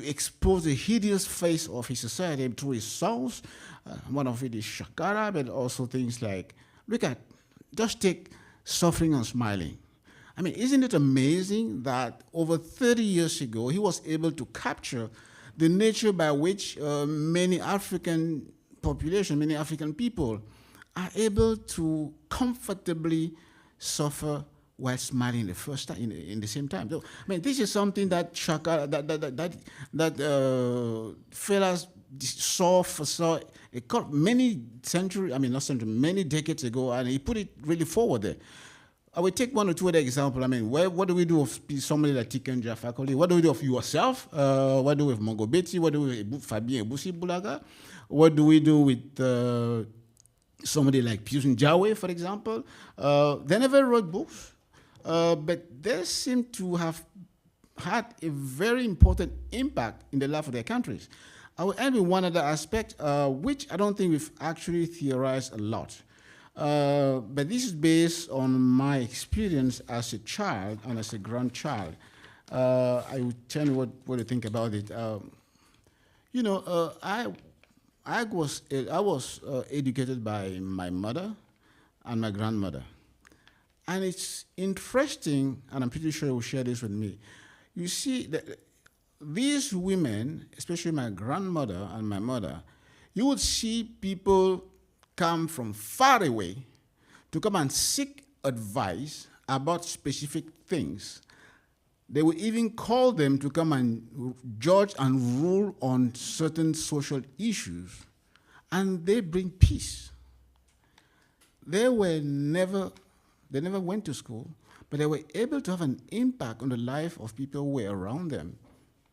expose the hideous face of his society through his songs. One of it is Shakara, but also things like, look at, just take Suffering and Smiling. I mean, isn't it amazing that over 30 years ago, he was able to capture the nature by which many African population, many African people are able to comfortably suffer while smiling the first time in the same time. So, I mean, this is something that Fela saw many centuries, I mean not centuries, many decades ago, and he put it really forward there. I will take one or two other examples. I mean, what do we do of somebody like Tikenja Fakoly? What do we do of yourself? What do we with Mongobeti? What do we with Fabien Ebusi Bulaga? What do we do with somebody like Pius Njawe, for example? They never wrote books, but they seem to have had a very important impact in the life of their countries. I will end with one other aspect, which I don't think we've actually theorized a lot. But this is based on my experience as a child and as a grandchild. I will tell you what to think about it. You know, I was educated by my mother and my grandmother. And it's interesting, and I'm pretty sure you will share this with me. You see, these women, especially my grandmother and my mother, you would see people come from far away to come and seek advice about specific things. They would even call them to come and judge and rule on certain social issues, and they bring peace. They never went to school, but they were able to have an impact on the life of people who were around them.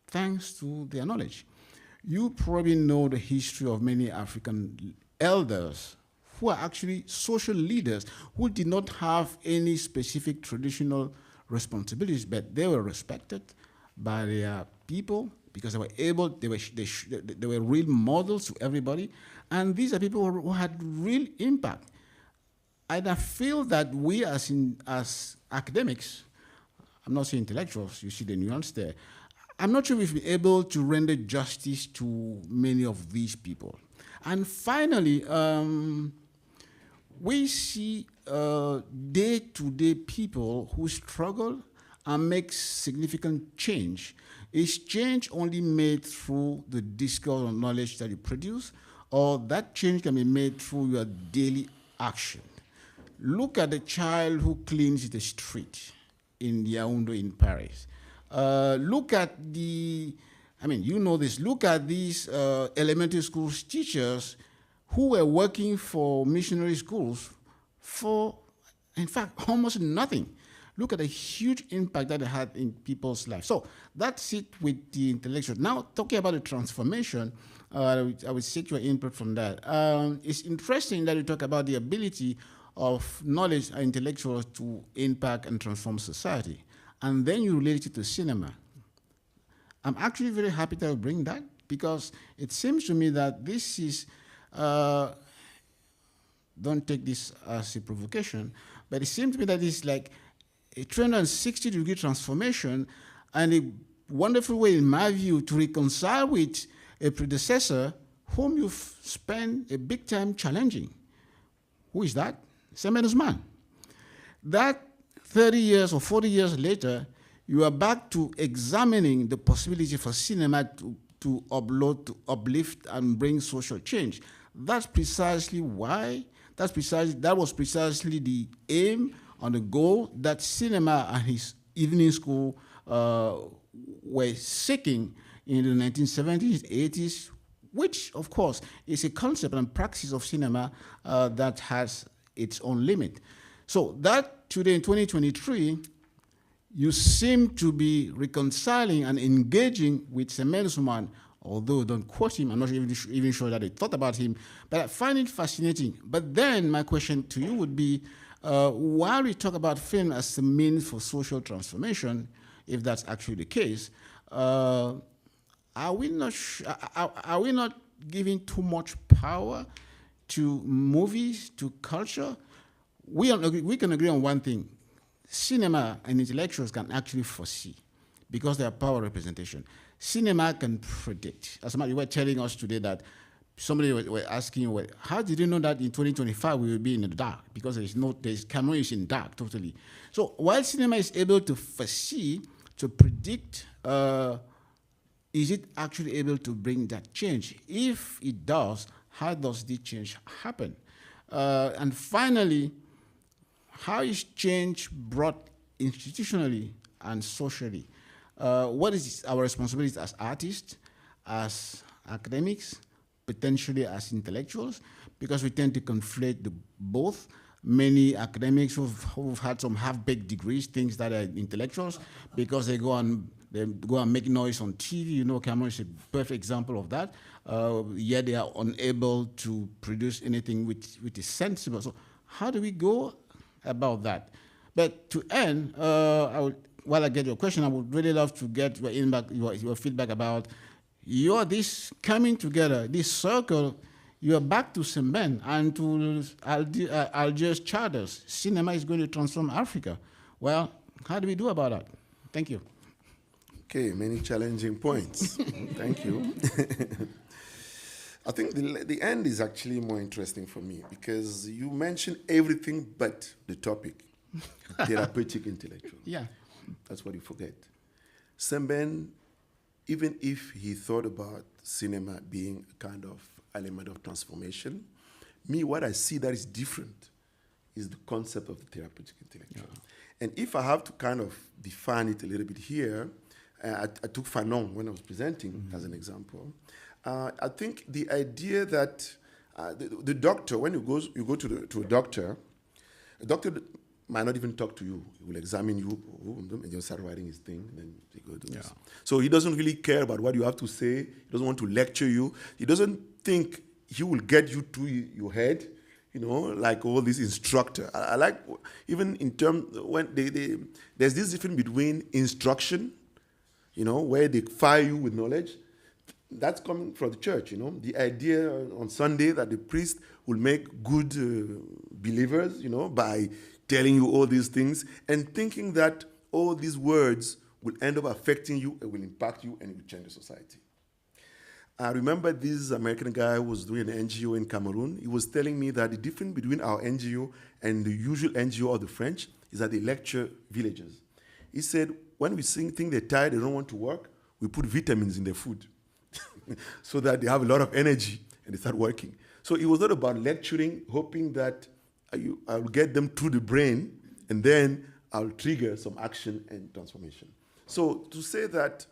thanks to their knowledge. You probably know the history of many African elders who are actually social leaders who did not have any specific traditional responsibilities, but they were respected by their people because they were able, they were real models to everybody. And these are people who had real impact. And I feel that we as academics, I'm not saying intellectuals, you see the nuance there, I'm not sure we've been able to render justice to many of these people. And finally, we see day-to-day people who struggle and make significant change. Is change only made through the discourse or knowledge that you produce, or that change can be made through your daily action? Look at the child who cleans the street in Yaoundé in Paris. Look at the, I mean, you know this, look at these elementary school teachers who were working for missionary schools for, in fact, almost nothing. Look at the huge impact that it had in people's lives. So that's it with the intellectual. Now, talking about the transformation, I would seek your input from that. It's interesting that you talk about the ability of knowledge and intellectuals to impact and transform society. And then you relate it to cinema. I'm actually very happy to bring that because it seems to me that this is, don't take this as a provocation, but it seems to me that it's like a 360-degree transformation and a wonderful way, in my view, to reconcile with a predecessor whom you've spent a big time challenging. Who is that? Semben Ousmane. That 30 years or 40 years later, you are back to examining the possibility for cinema to uplift and bring social change. That's precisely why, that was precisely the aim and the goal that cinema and his evening school were seeking in the 1970s, 80s, which, of course, is a concept and practice of cinema that has its own limit. So that today in 2023, you seem to be reconciling and engaging with Semben Ousmane, although don't quote him, I'm not even sure that they thought about him, but I find it fascinating. But then my question to you would be, while we talk about film as a means for social transformation, if that's actually the case, are we not giving too much power to movies, to culture? We can agree on one thing. Cinema and intellectuals can actually foresee because they are power representation. Cinema can predict. As you were telling us today that somebody were asking you, well, how did you know that in 2025 we will be in the dark? Because camera is in dark totally. So while cinema is able to foresee, to predict, is it actually able to bring that change? If it does, how does the change happen? And finally, how is change brought institutionally and socially? What is our responsibility as artists, as academics, potentially as intellectuals? Because we tend to conflate both. Many academics who've had some half-baked degrees think that are intellectuals because they go and make noise on TV. You know, Cameroon is a perfect example of that. Yet they are unable to produce anything which is sensible. So how do we go about that? But to end, while I get your question, I would really love to get your feedback about this coming together, this circle. You are back to Semben and to Algiers charters. Cinema is going to transform Africa. Well, how do we do about that? Thank you. Okay, many challenging points. Thank you. I think the end is actually more interesting for me because you mentioned everything but the topic, therapeutic intellectual. Yeah. That's what you forget. Semben, even if he thought about cinema being a kind of element of transformation, what I see that is different is the concept of the therapeutic intellectual. Yeah. And if I have to kind of define it a little bit here, I took Fanon when I was presenting as an example. I think the idea that the doctor, when you go to a doctor might not even talk to you. He will examine you, and he'll start writing his thing, and then he go do this. So he doesn't really care about what you have to say. He doesn't want to lecture you. He doesn't think he will get you to your head, you know, like all these instructor. I like, even in terms, when there's this difference between instruction, you know, where they fire you with knowledge. That's coming from the church, you know. The idea on Sunday that the priest will make good believers, you know, by telling you all these things and thinking that all these words will end up affecting you, it will impact you, and it will change the society. I remember this American guy who was doing an NGO in Cameroon. He was telling me that the difference between our NGO and the usual NGO of the French is that they lecture villagers. He said, when we think they're tired, they don't want to work, we put vitamins in their food so that they have a lot of energy and they start working. So it was not about lecturing, hoping that I'll get them through the brain and then I'll trigger some action and transformation. So to say that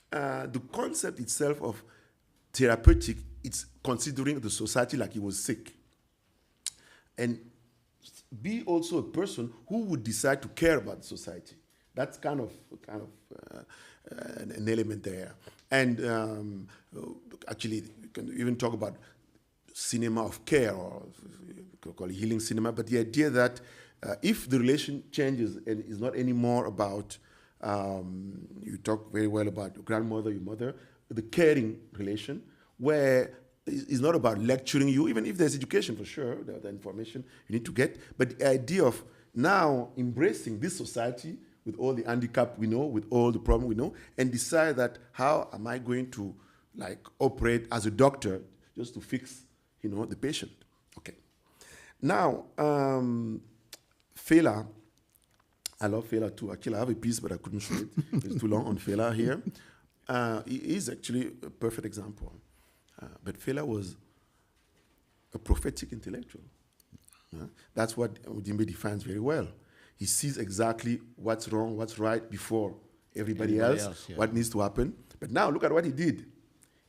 the concept itself of therapeutic, it's considering the society like he was sick. And be also a person who would decide to care about the society. That's kind of an element there. And actually, you can even talk about cinema of care, or you could call it healing cinema, but the idea that if the relation changes and is not anymore about, you talk very well about your grandmother, your mother, the caring relation, where it's not about lecturing you, even if there's education for sure, the information you need to get, but the idea of now embracing this society with all the handicap we know, with all the problem we know, and decide that how am I going to operate as a doctor just to fix, the patient. Okay. Now, Fela, I love Fela too. Actually, I have a piece, but I couldn't show it. It's too long on Fela here. He is actually a perfect example. But Fela was a prophetic intellectual. That's what Udimbe defines very well. He sees exactly what's wrong, what's right before everybody else, what needs to happen. But now look at what he did.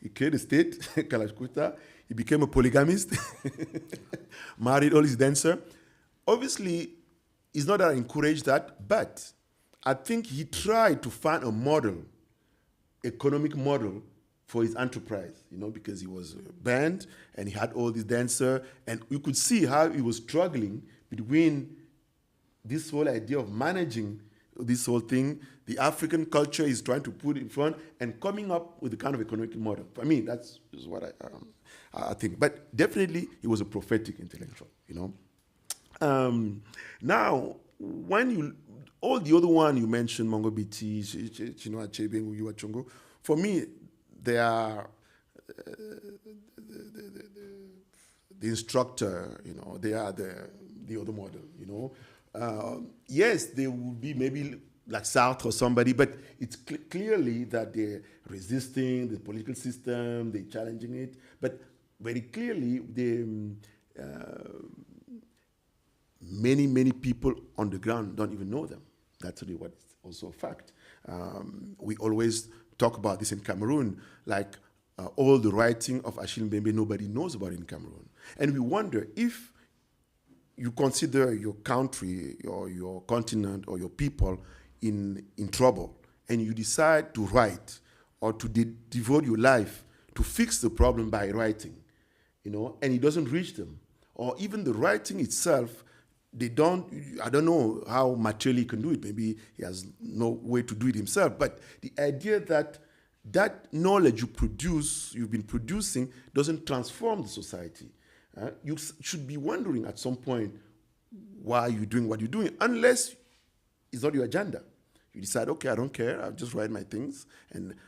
He created a state, Kalashkuta. He became a polygamist, married all his dancers. Obviously, it's not that I encourage that, but I think he tried to find a model, economic model for his enterprise, because he was banned and he had all these dancers, and you could see how he was struggling between this whole idea of managing this whole thing, the African culture is trying to put in front, and coming up with a kind of economic model. For me, that's what I think. But definitely, he was a prophetic intellectual, Now, when all the other one you mentioned, Mongo Biti, Chinua Achebe, Ngugi Chongo, for me, they are the instructor, they are the other model, Yes, they will be maybe like Sartre or somebody, but it's clearly that they're resisting the political system, they're challenging it, but very clearly, many people on the ground don't even know them. That's really what's also a fact. We always talk about this in Cameroon, like all the writing of Achille Mbembe, nobody knows about it in Cameroon. And we wonder if you consider your country or your continent or your people in trouble, and you decide to write or to devote your life to fix the problem by writing, and it doesn't reach them, or even the writing itself, I don't know how materially he can do it. Maybe he has no way to do it himself, but the idea that knowledge you've been producing doesn't transform the society. You should be wondering at some point why you're doing what you're doing, unless it's not your agenda. You decide, okay, I don't care, I'll just write my things.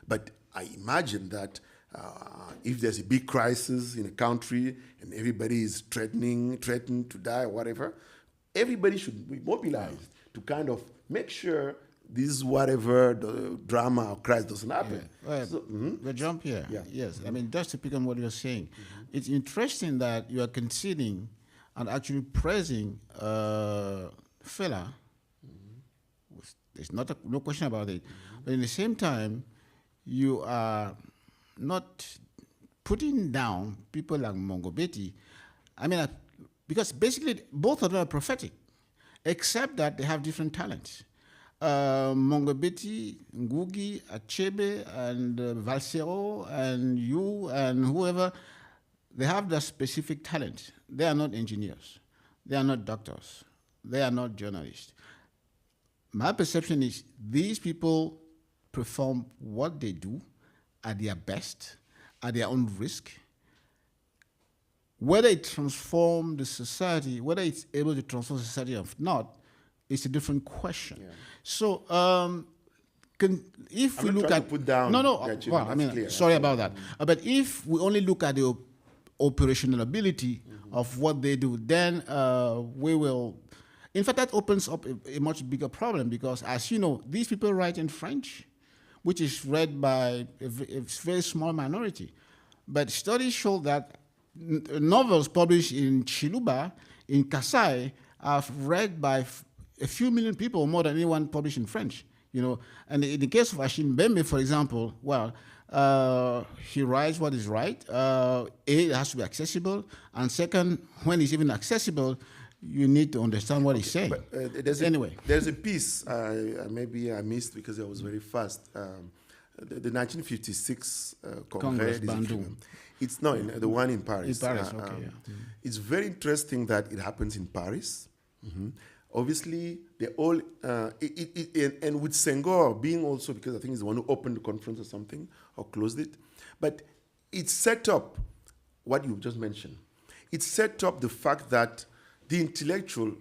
But I imagine that if there's a big crisis in a country and everybody is threatened to die or whatever, everybody should be mobilized to kind of make sure this whatever the drama or crisis doesn't happen. Yeah. Well, Jean-Pierre, yes. I mean, just to pick on what you're saying, it's interesting that you are conceding and actually praising Fela. There's no question about it. But at the same time, you are not putting down people like Mongo Betty. I mean, because basically both of them are prophetic. except that they have different talents. Mongobeti, Ngugi, Achebe, and Valsero, and you, and whoever, they have their specific talent. They are not engineers. They are not doctors. They are not journalists. My perception is these people perform what they do at their best, at their own risk. Whether it transforms the society, whether it's able to transform society or not, it's a different question. Yeah. So, if we look at put down well, I mean, clear, sorry about that. But if we only look at the operational ability of what they do, then we will. In fact, that opens up a much bigger problem because, as you know, these people write in French, which is read by a very small minority. But studies show that novels published in Chiluba, in Kasai, are read by a few million people, more than anyone published in French. You know, and in the case of Achille Mbembe, for example, well, he writes what is right. It has to be accessible, and second, when it's even accessible, you need to understand what he's saying. But, there's a piece maybe I missed because I was very fast. The 1956 Congrès des Écrivains. It's not the one in Paris. In Paris, okay. Yeah. It's very interesting that it happens in Paris. Obviously, they all and with Senghor being also, because I think he's the one who opened the conference or something or closed it, but it set up what you just mentioned. It set up the fact that the intellectual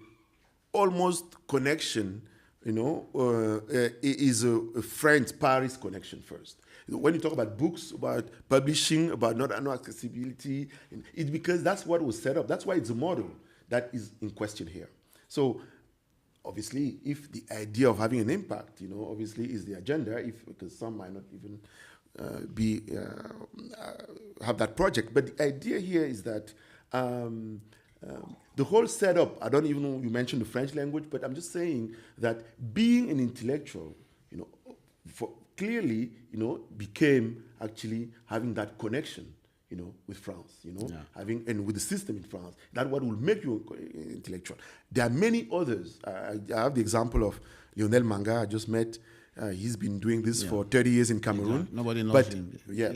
almost connection, is a French-Paris connection first. When you talk about books, about publishing, about no accessibility, it's because that's what was set up. That's why it's a model that is in question here. So, obviously, if the idea of having an impact, obviously is the agenda, because some might not even have that project. But the idea here is that the whole setup, I don't even know, you mentioned the French language, but I'm just saying that being an intellectual, clearly, became actually having that connection, with France, having, and with the system in France. That's what will make you intellectual. There are many others. I have the example of Lionel Manga, I just met. He's been doing this for 30 years in Cameroon. Nobody knows him. Yeah,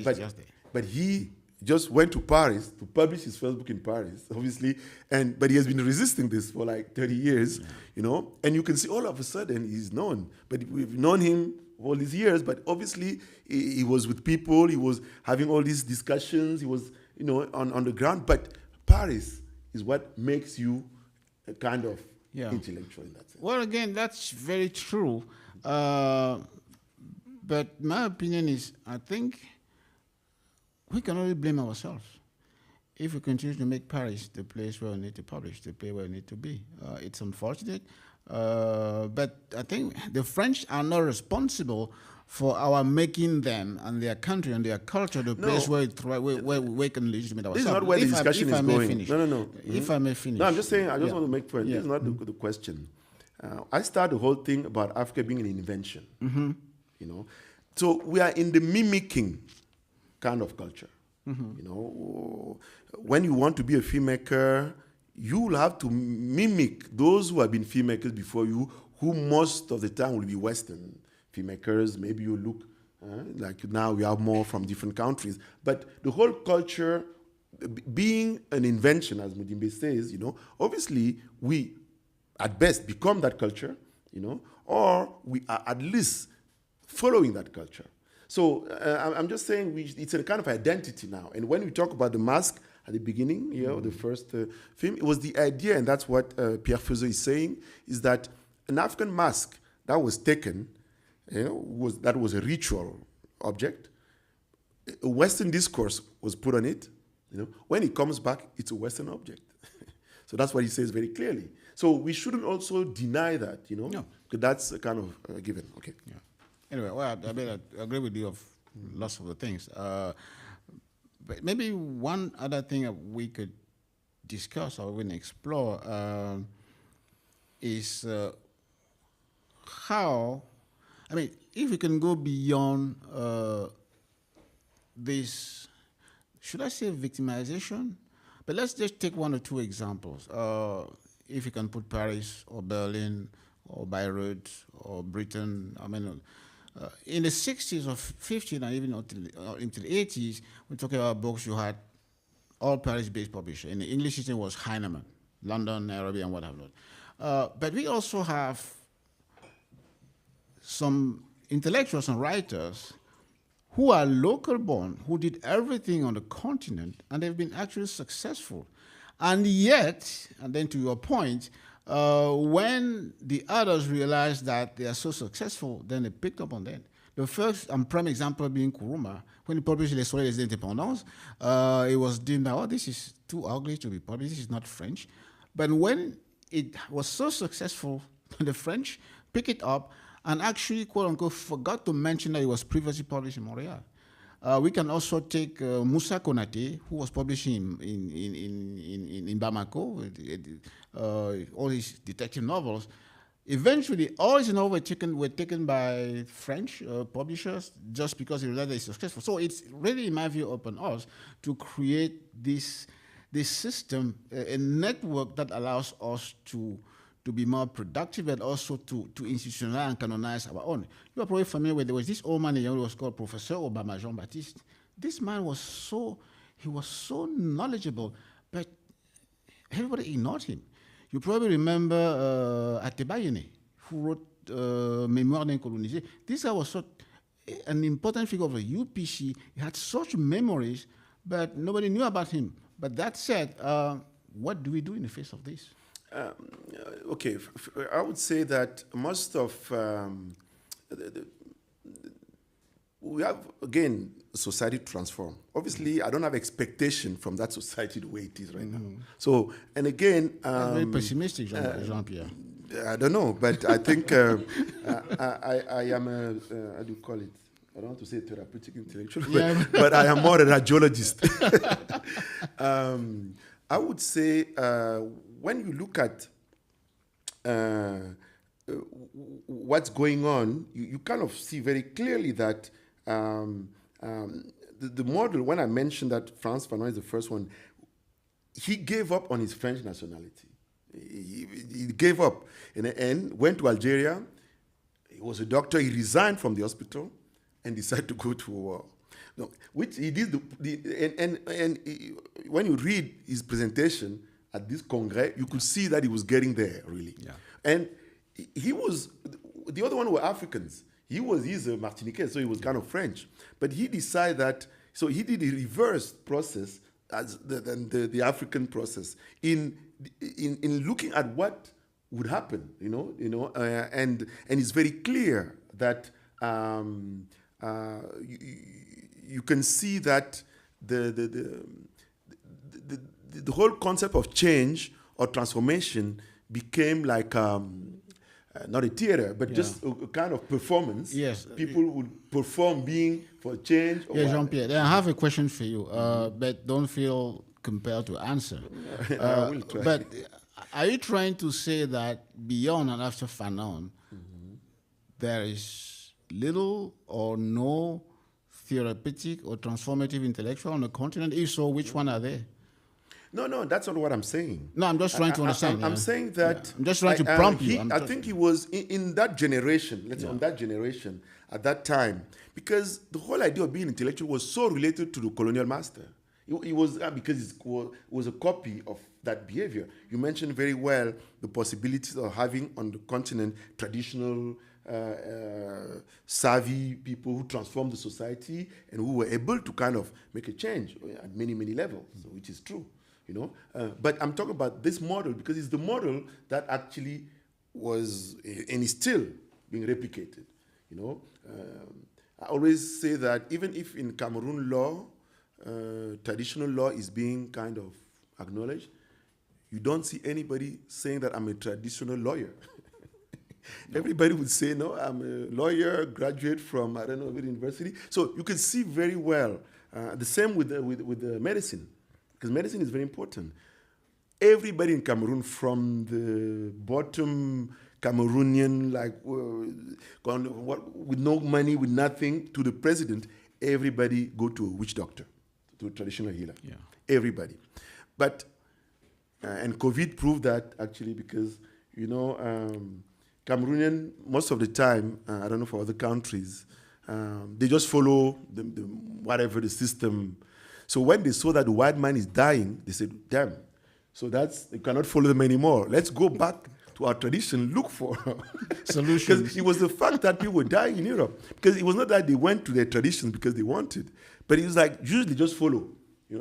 but he just went to Paris to publish his first book in Paris, obviously, but he has been resisting this for like 30 years, and you can see all of a sudden he's known. But we've known him all these years, but obviously he was with people, he was having all these discussions, he was, on the ground. But Paris is what makes you a kind of intellectual in that sense. Well, again, that's very true. But my opinion is, I think we can only blame ourselves if we continue to make Paris the place where we need to publish, the place where we need to be. It's unfortunate, but I think the French are not responsible for our making them and their country and their culture the place where we can legitimate ourselves. This is not where the discussion is going. Finish. No. If I may finish. No, I'm just saying, I just want to make point. This is not the question. I start the whole thing about Africa being an invention. So we are in the mimicking kind of culture. When you want to be a filmmaker, you will have to mimic those who have been filmmakers before you, who most of the time will be Western filmmakers. Maybe you look like now we have more from different countries. But the whole culture being an invention, as Mudimbe says, obviously we at best become that culture, or we are at least following that culture. So I'm just saying it's a kind of identity now. And when we talk about the mask at the beginning, the first film, it was the idea, and that's what Pierre Feuzeau is saying, is that an African mask that was taken, that was a ritual object. A Western discourse was put on it. When it comes back, it's a Western object. So that's what he says very clearly. So we shouldn't also deny that, No. Because that's a kind of given. Okay. Yeah. Anyway, well, I agree with you of lots of the things. But maybe one other thing that we could discuss or even explore is how, if we can go beyond this, should I say victimization? But let's just take one or two examples. if you can put Paris or Berlin or Beirut or Britain, I mean, in the 60s or 50s and even into the 80s, when talking about books, you had all Paris-based publishers. In the English system was Heinemann, London, Nairobi, and what have not. But we also have some intellectuals and writers who are local born, who did everything on the continent, and they've been actually successful. And yet, and then to your point, when the others realized that they are so successful, then they picked up on that. The first and prime example being Nkrumah. When he published Les Soleils des Indépendances, it was deemed that, oh, this is too ugly to be published, this is not French. But when it was so successful, the French picked it up and actually, quote unquote, forgot to mention that it was previously published in Montreal. We can also take Moussa Konaté, who was publishing in Bamako, all his detective novels. Eventually, all his novels were taken by French publishers just because he realized that it's successful. So it's really, in my view, upon us to create this system, a network that allows us to be more productive and also to institutionalize and canonize our own. You are probably familiar with, there was this old man who was called Professor Obama Jean-Baptiste. This man was so knowledgeable, but everybody ignored him. You probably remember Atebayene, who wrote Mémoire d'un colonisé. This guy was an important figure of the UPC. He had such memories, but nobody knew about him. But that said, what do we do in the face of this? Okay, I would say that most of we have, again, society transform. Obviously, I don't have expectation from that society the way it is right now. So, and again... very pessimistic, Jean-Pierre. I don't know, but I think I am a, how do you call it? I don't want to say therapeutic intellectual, but I am more a radiologist. I would say when you look at what's going on, you kind of see very clearly that the model, when I mentioned that Frantz Fanon is the first one, he gave up on his French nationality. He gave up. In the end, went to Algeria. He was a doctor. He resigned from the hospital and decided to go to war. No, which he did. When you read his presentation at this Congress, you could see that he was getting there really. Yeah. And he was the other one were Africans. He's a Martiniquais, so he was kind of French. But he decided that, so he did a reverse process as the African process in looking at what would happen, and it's very clear that you can see that the whole concept of change or transformation became like not a theater, but just a kind of performance. Yes. People would perform being for change. Yeah, Jean-Pierre, I have a question for you, but don't feel compelled to answer. I will try. But are you trying to say that beyond and after Fanon, there is little or no therapeutic or transformative intellectual on the continent? If so, which one are they? No, that's not what I'm saying. No, I'm just trying to understand. I'm saying that... I'm just trying to prompt you. I think he was in that generation, let's say on that generation, at that time, because the whole idea of being intellectual was so related to the colonial master. It was because it was a copy of that behavior. You mentioned very well the possibilities of having on the continent traditional, savvy people who transformed the society and who were able to kind of make a change at many, many levels, which is true. But I'm talking about this model because it's the model that actually was and is still being replicated. I always say that even if in Cameroon law, traditional law is being kind of acknowledged, you don't see anybody saying that I'm a traditional lawyer. Everybody would say, no, I'm a lawyer, graduate from, I don't know, what university. So you can see very well. The same with the medicine. Because medicine is very important. Everybody in Cameroon, from the bottom Cameroonian, with no money, with nothing, to the president, everybody go to a witch doctor, to a traditional healer. Yeah. Everybody. But And COVID proved that, actually, because, Cameroonian, most of the time, I don't know for other countries, they just follow whatever the system. So when they saw that the white man is dying, they said, damn, so you cannot follow them anymore. Let's go back to our tradition, look for solutions. Because it was the fact that people were dying in Europe. Because it was not that they went to their traditions because they wanted, but it was like, usually just follow.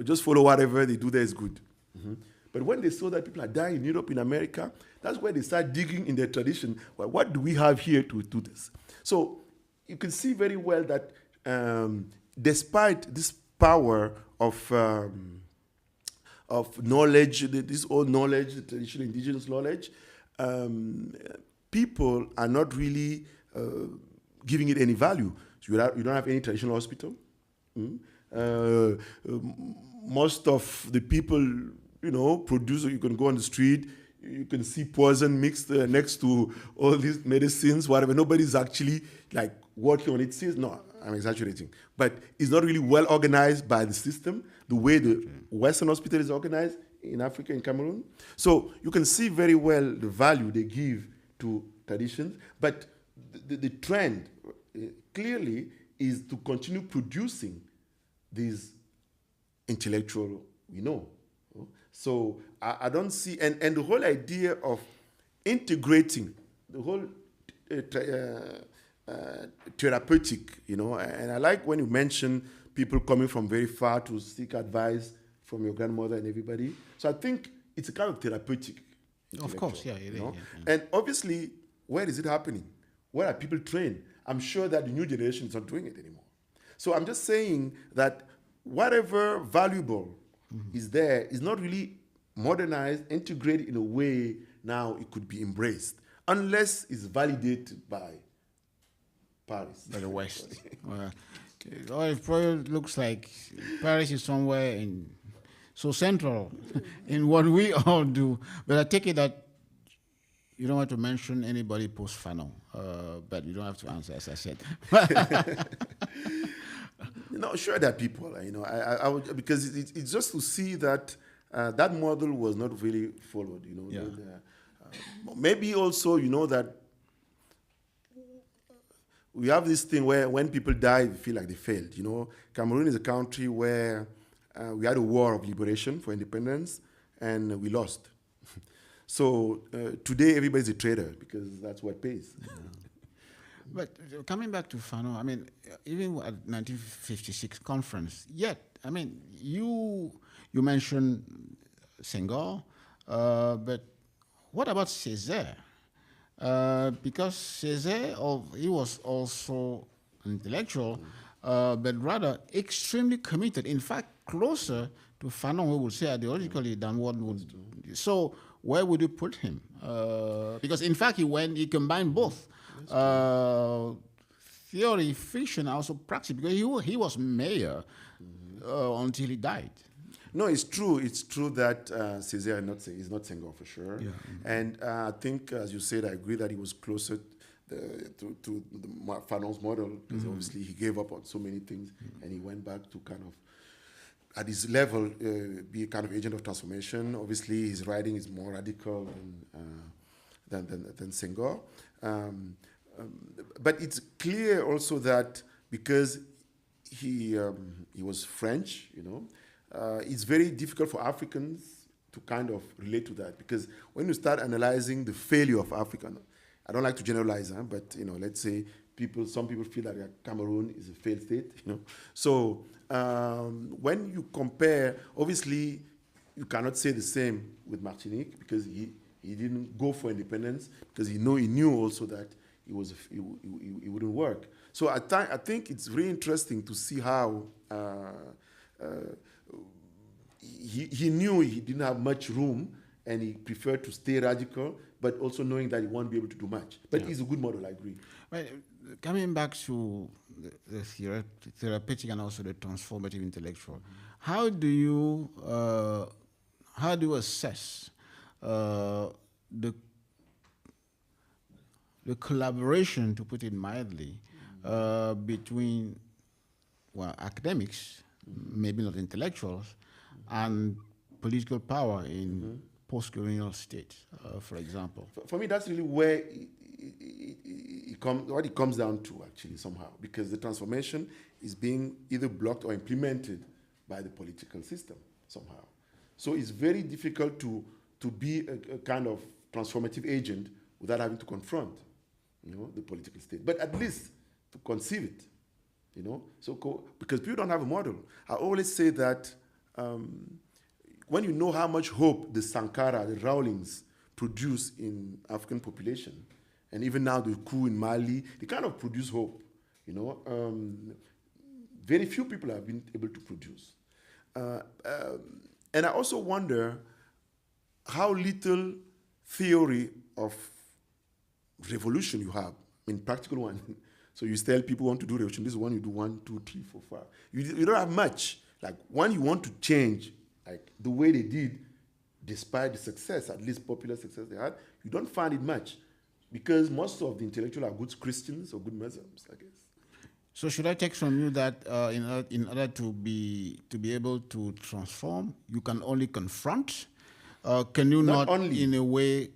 Just follow whatever they do there is good. Mm-hmm. But when they saw that people are dying in Europe, in America, that's where they start digging in their tradition. Well, what do we have here to do this? So you can see very well that despite this power of knowledge, this old knowledge, the traditional indigenous knowledge, people are not really giving it any value. So you don't have any traditional hospital. Most of the people, produce, you can go on the street, you can see poison mixed next to all these medicines, whatever. Nobody's actually working on it. No, I'm exaggerating. But it's not really well organized by the system, the way the Western hospital is organized in Africa, in Cameroon. So you can see very well the value they give to traditions. But the trend clearly is to continue producing these intellectual, So I don't see, and the whole idea of integrating the whole therapeutic, and I like when you mention people coming from very far to seek advice from your grandmother and everybody. So I think it's a kind of therapeutic. Of course, yeah. And obviously, where is it happening? Where are people trained? I'm sure that the new generation is not doing it anymore. So I'm just saying that whatever valuable is there is not really modernized, integrated in a way now it could be embraced, unless it's validated by Paris. By the West. It probably looks like Paris is somewhere so central in what we all do. But I take it that you don't want to mention anybody post-Fanon, but you don't have to answer, as I said. Sure there are people, I would, because it's just to see that that model was not really followed, Yeah. Maybe also, that we have this thing where when people die, we feel like they failed. Cameroon is a country where we had a war of liberation for independence, and we lost. So today, everybody's a traitor because that's what pays. But coming back to Fanon, even at 1956 conference, you mentioned Senghor, but what about Césaire? Because Césaire, he was also an intellectual, but rather extremely committed. In fact, closer to Fanon, we would say ideologically than what would. So where would you put him? Because in fact, he combined both. Theory, fiction, also practice, because he was mayor until he died. No, it's true. It's true that Césaire is not Senghor for sure. Yeah. And I think, as you said, I agree that he was closer to Fanon's model, because obviously he gave up on so many things, and he went back to kind of, at his level, be a kind of agent of transformation. Obviously, his writing is more radical than Senghor. But it's clear also that because he was French, it's very difficult for Africans to kind of relate to that, because when you start analyzing the failure of Africa, I don't like to generalize, but let's say some people feel that Cameroon is a failed state, So when you compare, obviously you cannot say the same with Martinique, because he didn't go for independence, because he knew also that it wouldn't work. So I think it's really interesting to see how he knew he didn't have much room, and he preferred to stay radical, but also knowing that he won't be able to do much. But he's a good model, I agree. Right. Coming back to the therapeutic and also the transformative intellectual, how do you assess the collaboration, to put it mildly, between academics, maybe not intellectuals, and political power in post-colonial state, for example? For me, that's really where what it comes down to, actually, somehow, because the transformation is being either blocked or implemented by the political system somehow. So it's very difficult to be a kind of transformative agent without having to confront, the political state, but at least to conceive it, So because people don't have a model. I always say that when you know how much hope the Sankara, the Rawlings produce in African population, and even now the coup in Mali, they kind of produce hope, Very few people have been able to produce. And I also wonder how little theory of revolution you have, practical one. So you tell people want to do revolution, this is one you do 1, 2, 3, 4, 5. You don't have much. Like when you want to change, like the way they did, despite the success, at least popular success they had, you don't find it much. Because most of the intellectuals are good Christians or good Muslims, I guess. So should I take from you that in order to be able to transform, you can only confront? Can you not in a way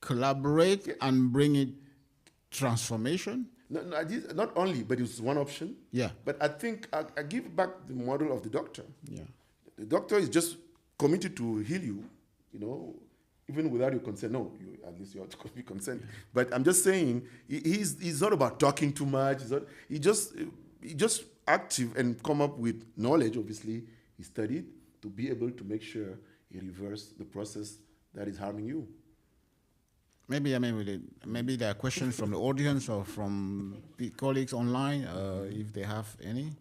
collaborate and bring it transformation? No, not only, but it's one option. Yeah. But I think I give back the model of the doctor. Yeah. The doctor is just committed to heal you, even without your consent. No, at least you have to be consent. But I'm just saying, he's not about talking too much. He just active and come up with knowledge. Obviously, he studied to be able to make sure he reverse the process that is harming you. Maybe there are questions from the audience or from the colleagues online, if they have any.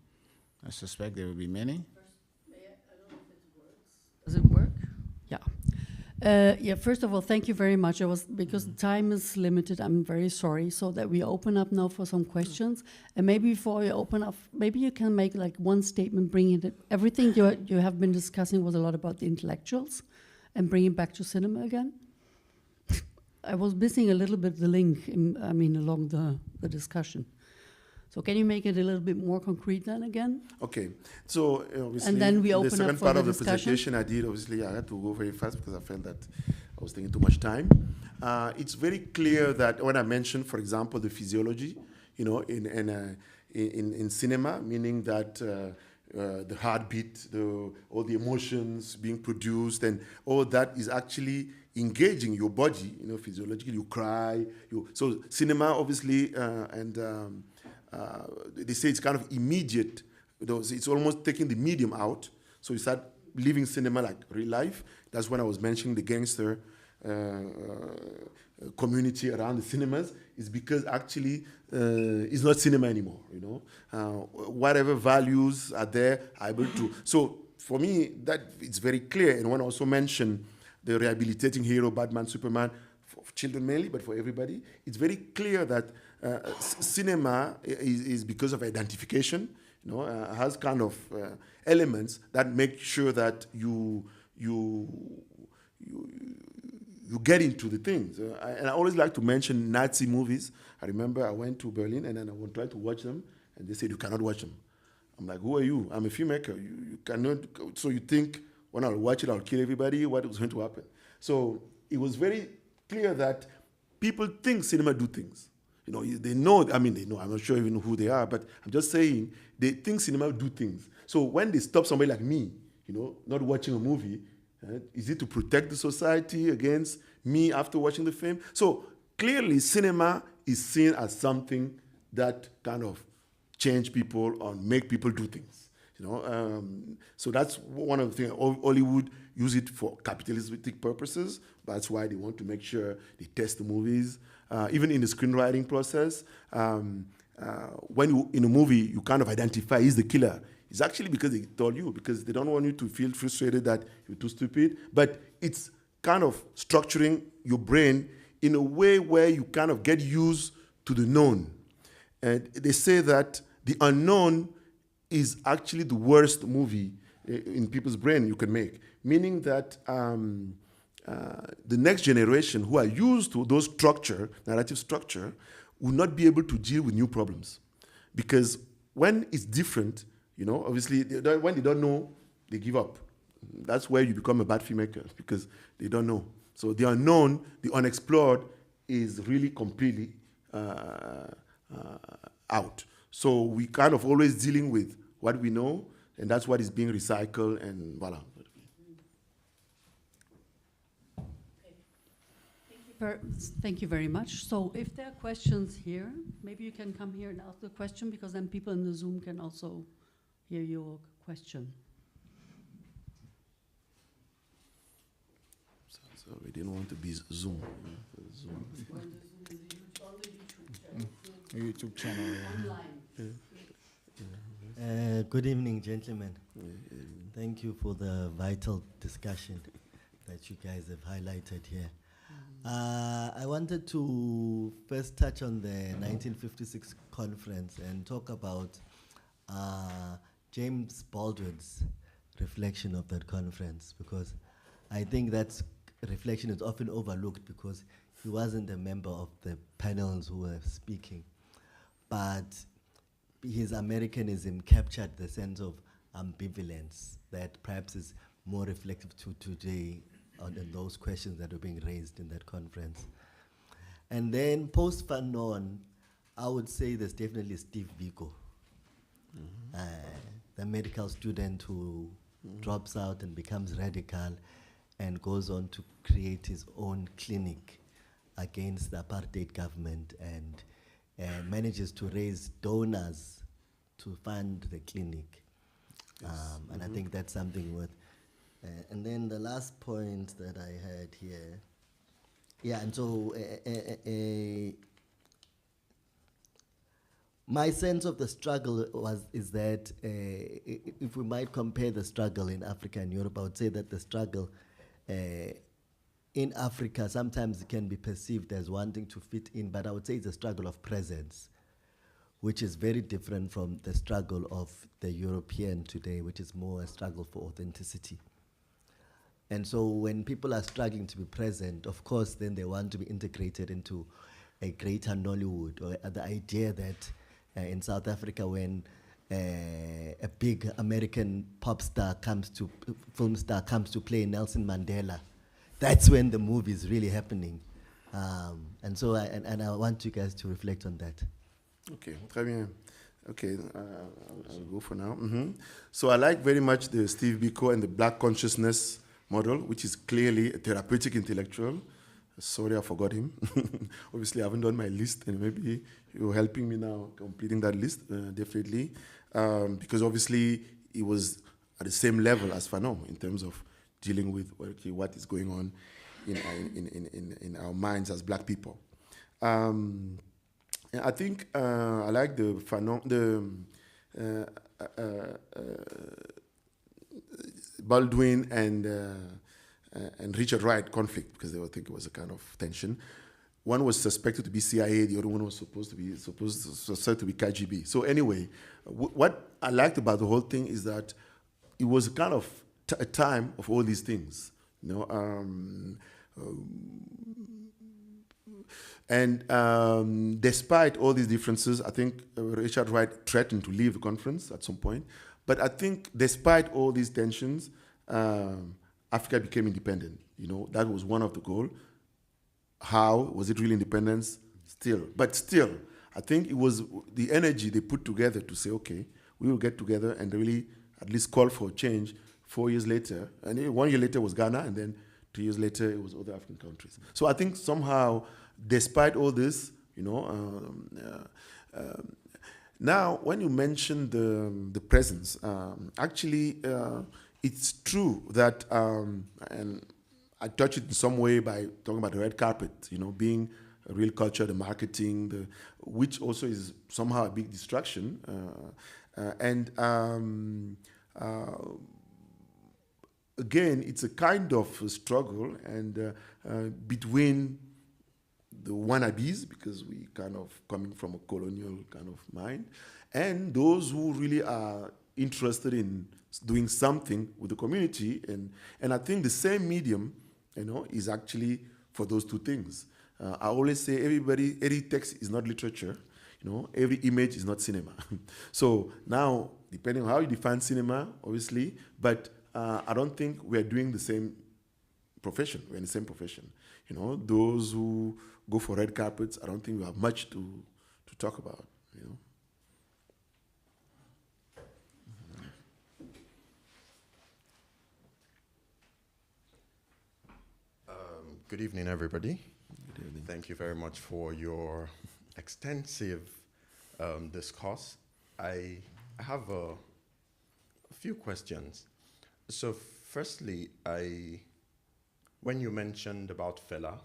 I suspect there will be many. Does it work? Yeah. First of all, thank you very much. Because the time is limited, I'm very sorry. So that we open up now for some questions. And maybe before you open up, maybe you can make like one statement, bringing it. Everything you have been discussing was a lot about the intellectuals and bringing back to cinema again. I was missing a little bit the link, along the discussion. So can you make it a little bit more concrete then again? Okay. So obviously, and then we open the second up for part the of the discussion. presentation I did, obviously, I had to go very fast because I felt that I was taking too much time. It's very clear that when I mentioned, for example, the physiology, in cinema, meaning that the heartbeat, all the emotions being produced, and all that is actually engaging your body, physiologically. You cry. So cinema, obviously, they say it's kind of immediate. It's almost taking the medium out. So you start living cinema like real life. That's when I was mentioning the gangster community around the cinemas. Is because actually it's not cinema anymore. Whatever values are there, are able to. So for me, that it's very clear. And when I also mentioned the rehabilitating hero, Batman, Superman, for children mainly, but for everybody, it's very clear that cinema is because of identification, has kind of elements that make sure that you get into the things. And I always like to mention Nazi movies. I remember I went to Berlin and then I tried to watch them, and they said, you cannot watch them. I'm like, who are you? I'm a filmmaker. You cannot. So you think, when I'll watch it, I'll kill everybody? What was going to happen? So it was very clear that people think cinema do things. They know, they know, I'm not sure even who they are, but I'm just saying, they think cinema do things. So when they stop somebody like me, not watching a movie, is it to protect the society against me after watching the film? So clearly, cinema is seen as something that kind of change people or make people do things. So that's one of the things. Hollywood use it for capitalistic purposes. That's why they want to make sure they test the movies. Even in the screenwriting process, when you, in a movie, you kind of identify he's the killer. It's actually because they told you, because they don't want you to feel frustrated that you're too stupid. But it's kind of structuring your brain in a way where you kind of get used to the known. And they say that the unknown is actually the worst movie in people's brain you can make. Meaning that the next generation who are used to those narrative structure, will not be able to deal with new problems. Because when it's different, obviously, when they don't know, they give up. that's where you become a bad filmmaker, because they don't know. So the unknown, the unexplored, is really completely out. So we kind of always dealing with what we know, and that's what is being recycled, and voila. Thank you very much. So if there are questions here, maybe you can come here and ask the question, because then people in the Zoom can also hear your question. So we didn't want to be Zoom. YouTube channel. Good evening, gentlemen. Thank you for the vital discussion that you guys have highlighted here. I wanted to first touch on the 1956 conference and talk about James Baldwin's reflection of that conference, because I think that reflection is often overlooked because he wasn't a member of the panels who were speaking. But his Americanism captured the sense of ambivalence that perhaps is more reflective to today on those questions that were being raised in that conference. And then post-Fanon, I would say there's definitely Steve Biko, the medical student who drops out and becomes radical and goes on to create his own clinic against the apartheid government, and manages to raise donors to fund the clinic. And I think that's something worth. And then the last point that I had here, and so my sense of the struggle is that if we might compare the struggle in Africa and Europe, I would say that the struggle in Africa sometimes it can be perceived as wanting to fit in, but I would say it's a struggle of presence, which is very different from the struggle of the European today, which is more a struggle for authenticity. And so when people are struggling to be present, of course, then they want to be integrated into a greater Nollywood, or the idea that in South Africa, when a big American pop star film star comes to play Nelson Mandela, that's when the movie is really happening. And so I want you guys to reflect on that. Okay, très bien. Okay, I'll go for now. So I like very much the Steve Biko and the Black consciousness model, which is clearly a therapeutic intellectual. Sorry, I forgot him. Obviously, I haven't done my list, and maybe you're helping me now completing that list, definitely. Because obviously, he was at the same level as Fanon in terms of dealing with what is going on in our minds as Black people. I think I like the Fanon, Baldwin and Richard Wright conflict, because they would think it was a kind of tension. One was suspected to be CIA, the other one was supposed to be KGB. So anyway, what I liked about the whole thing is that it was a kind of a time of all these things, you know. And despite all these differences, I think Richard Wright threatened to leave the conference at some point. But I think despite all these tensions, Africa became independent. You know, that was one of the goals. How? Was it really independence? Still. But still, I think it was the energy they put together to say, okay, we will get together and really at least call for change 4 years later. And 1 year later was Ghana, and then 2 years later it was other African countries. So I think somehow, despite all this, you know, now when you mentioned the presence, actually it's true that, and I touched it in some way by talking about the red carpet, you know, being a real culture, the marketing, which also is somehow a big distraction. Again, it's a kind of a struggle and between the wannabes, because we kind of coming from a colonial kind of mind, and those who really are interested in doing something with the community. And I think the same medium, you know, is actually for those two things. I always say every text is not literature, you know, every image is not cinema. So now, depending on how you define cinema, obviously, but I don't think we're doing the same profession. We're in the same profession. You know, those who go for red carpets, I don't think we have much to talk about, you know. Good evening, everybody. Good evening. Thank you very much for your extensive discourse. I have a few questions. So firstly, when you mentioned about Fela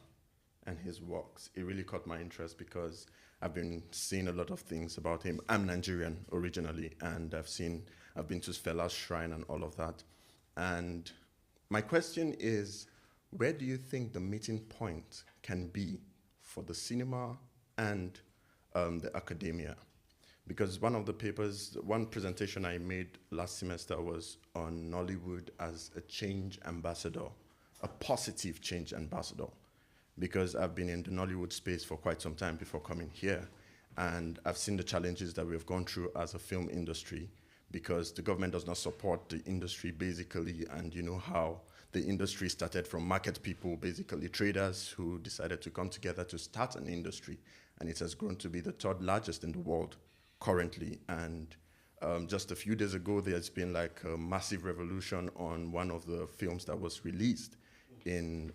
and his works, it really caught my interest because I've been seeing a lot of things about him. I'm Nigerian originally, and I've been to Fela's shrine and all of that. And my question is, where do you think the meeting point can be for the cinema and the academia? Because one presentation I made last semester was on Nollywood as a change ambassador, a positive change ambassador. Because I've been in the Nollywood space for quite some time before coming here, and I've seen the challenges that we've gone through as a film industry, because the government does not support the industry basically, and you know how the industry started from market people, basically traders who decided to come together to start an industry, and it has grown to be the third largest in the world currently. And just a few days ago, there's been like a massive revolution on one of the films that was released on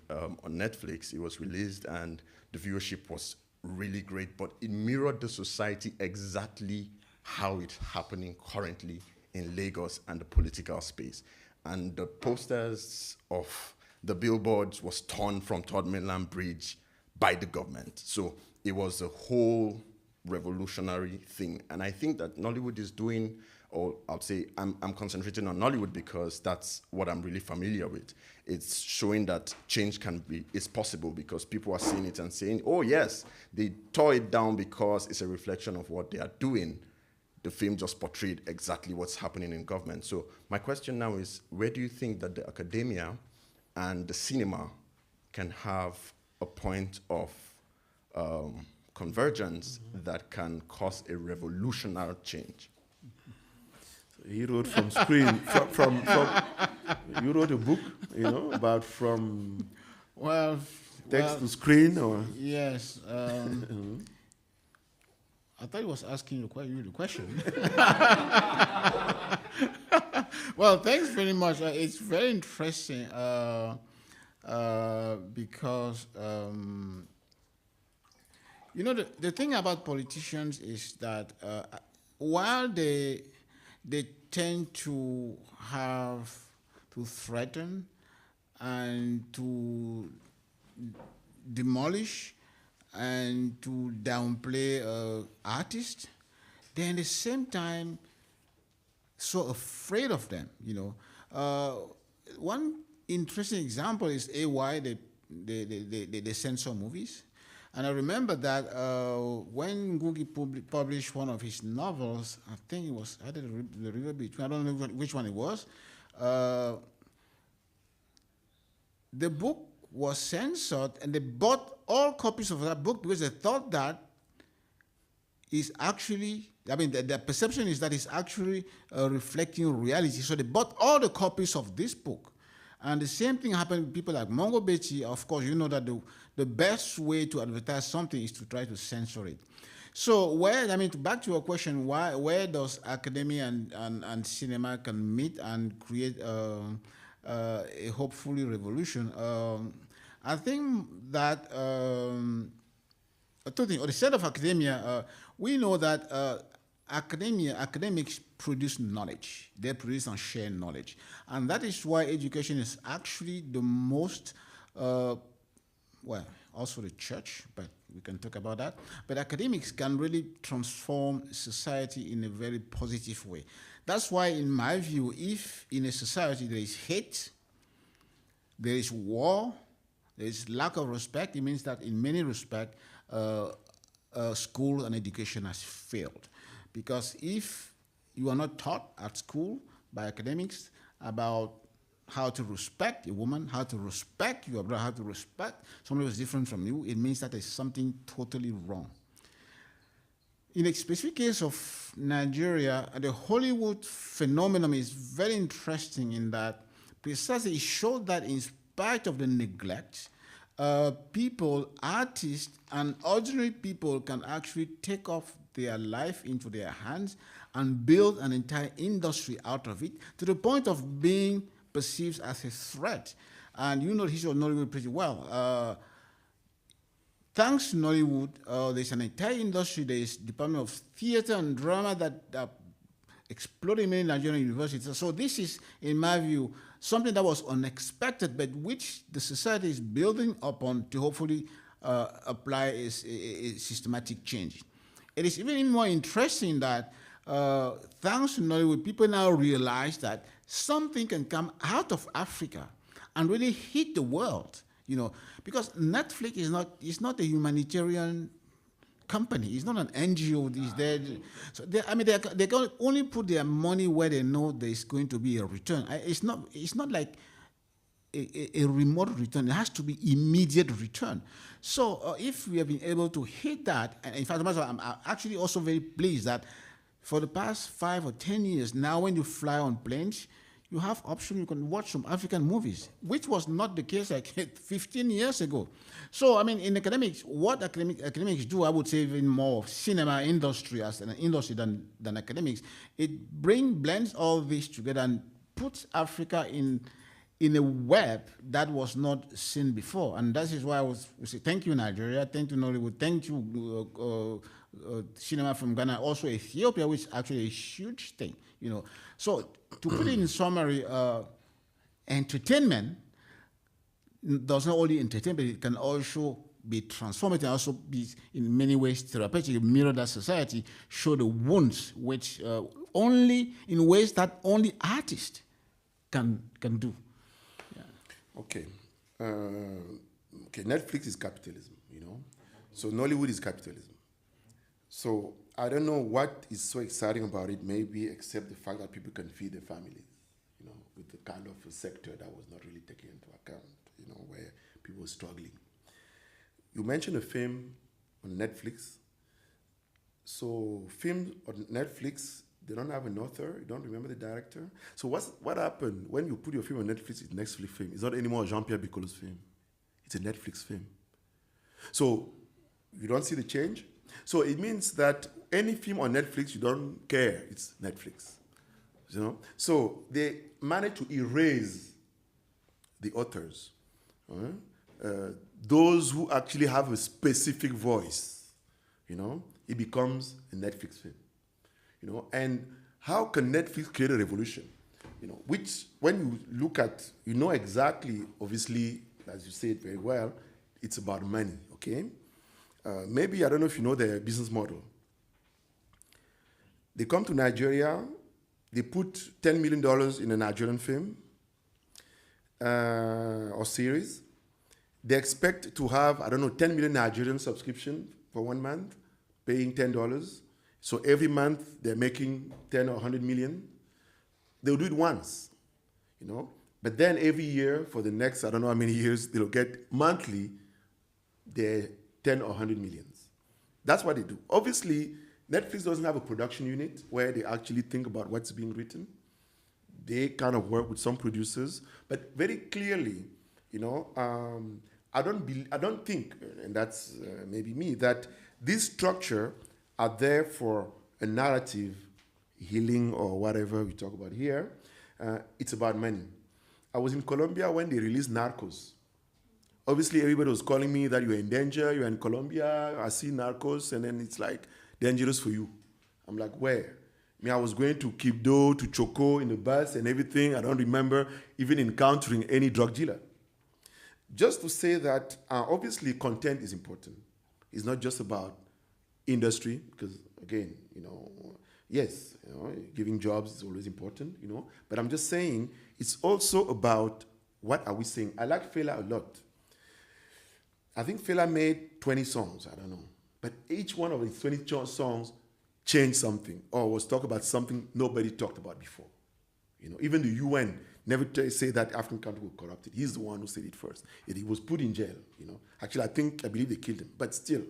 Netflix. It was released and the viewership was really great, but it mirrored the society exactly how it's happening currently in Lagos and the political space. And the posters of the billboards was torn from Third Mainland Bridge by the government. So it was a whole revolutionary thing. And I think that Nollywood is doing, or I'll say I'm concentrating on Nollywood because that's what I'm really familiar with. It's showing that change is possible because people are seeing it and saying, oh yes, they tore it down because it's a reflection of what they are doing. The film just portrayed exactly what's happening in government. So my question now is, where do you think that the academia and the cinema can have a point of convergence that can cause a revolutionary change? So he wrote from screen, you wrote a book, you know, about from text to screen, or? Yes. I thought he was asking you the question. Well, thanks very much. It's very interesting because, you know, the thing about politicians is that while they tend to threaten and to demolish and to downplay artists, they're at the same time so afraid of them, you know. One interesting example is AY, they censor movies. And I remember that when Ngugi published one of his novels, I think it was either The River Between, I don't know which one it was, the book was censored, and they bought all copies of that book because they thought that is actually, I mean, the perception is that it's actually reflecting reality. So they bought all the copies of this book. And the same thing happened with people like Mongo Bechi. Of course, you know that the best way to advertise something is to try to censor it. So back to your question, where does academia and cinema can meet and create a hopefully revolution? I think that two things. On the side of academia, we know that academics produce knowledge. They produce and share knowledge. And that is why education is actually the most, also the church, but we can talk about that. But academics can really transform society in a very positive way. That's why, in my view, if in a society there is hate, there is war, there is lack of respect, it means that in many respects, school and education has failed. Because if you are not taught at school by academics about how to respect a woman, how to respect your brother, how to respect somebody who's different from you, it means that there's something totally wrong. In a specific case of Nigeria, the Hollywood phenomenon is very interesting in that precisely it showed that in spite of the neglect, people, artists, and ordinary people can actually take off their life into their hands and build an entire industry out of it to the point of being perceived as a threat. And you know the history of Nollywood pretty well. Thanks to Nollywood, there's an entire industry. There's Department of Theatre and Drama that exploded in many Nigerian universities. So this is, in my view, something that was unexpected, but which the society is building upon to hopefully apply a systematic change. It is even more interesting that thanks to Nollywood, people now realize that something can come out of Africa and really hit the world. You know, because Netflix is not a humanitarian company. It's not an NGO. So they can only put their money where they know there is going to be a return. It's not like a remote return. It has to be immediate return. So if we have been able to hit that, and in fact, I'm actually also very pleased that for the past 5 or 10 years now, when you fly on planes, you have option, you can watch some African movies, which was not the case like 15 years ago. So, I mean, in academics, what academics do, I would say even more cinema industry as an industry than academics, it blends all this together and puts Africa in a web that was not seen before. And that is why we say thank you, Nigeria, thank you, Nollywood, thank you, cinema from Ghana, also Ethiopia, which is actually a huge thing, you know. So to put it in summary, entertainment does not only entertain, but it can also be transformative, also be in many ways therapeutic, mirror that society, show the wounds which only in ways that only artists can do. Yeah. Okay. Okay, Netflix is capitalism, you know. So Nollywood is capitalism. So I don't know what is so exciting about it, maybe except the fact that people can feed their families, you know, with the kind of a sector that was not really taken into account, you know, where people were struggling. You mentioned a film on Netflix. So films on Netflix, they don't have an author, you don't remember the director. So what happened when you put your film on Netflix, it's Netflix film. It's not anymore Jean-Pierre Bekolo's film. It's a Netflix film. So you don't see the change? So it means that any film on Netflix, you don't care, it's Netflix, you know? So they managed to erase the authors, those who actually have a specific voice, you know? It becomes a Netflix film, you know? And how can Netflix create a revolution, you know? Which, when you look at, you know exactly, obviously, as you said very well, it's about money, okay? Maybe, I don't know if you know their business model. They come to Nigeria, they put $10 million in a Nigerian film or series. They expect to have, I don't know, 10 million Nigerian subscription for 1 month, paying $10. So every month they're making 10 or 100 million. They'll do it once, you know. But then every year for the next, I don't know how many years, they'll get monthly their 10 or 100 millions. That's what they do. Obviously, Netflix doesn't have a production unit where they actually think about what's being written. They kind of work with some producers, but very clearly, you know, I don't think, and that's maybe me, that this structure are there for a narrative healing or whatever we talk about here. It's about money. I was in Colombia when they released Narcos. Obviously, everybody was calling me that you're in danger, you're in Colombia, I see Narcos, and then it's like dangerous for you. I'm like, where? I was going to Quibdó, to Choco in the bus and everything. I don't remember even encountering any drug dealer. Just to say that, obviously, content is important. It's not just about industry, because, again, you know, yes, you know, giving jobs is always important, you know, but I'm just saying it's also about what are we saying. I like Fela a lot. I think Fela made 20 songs, I don't know. But each one of his 20 songs changed something or was talk about something nobody talked about before. You know, even the UN never say that African country were corrupted. He's the one who said it first. He was put in jail, you know. Actually, I believe they killed him. But still,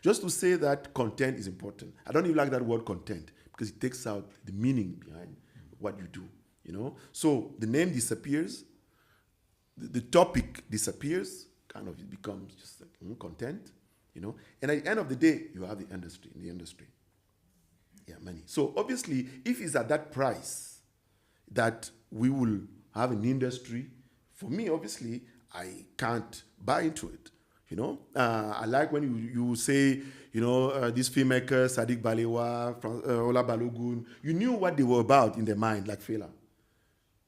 just to say that content is important. I don't even like that word content because it takes out the meaning behind what you do, you know. So the name disappears, the topic disappears, kind of it becomes just like, content, you know. And at the end of the day, you have the industry, yeah, money. So obviously, if it's at that price that we will have an industry, for me, obviously, I can't buy into it. You know, I like when you say, you know, this filmmaker, Sadiq Balewa, Ola Balogun, you knew what they were about in their mind, like Fela.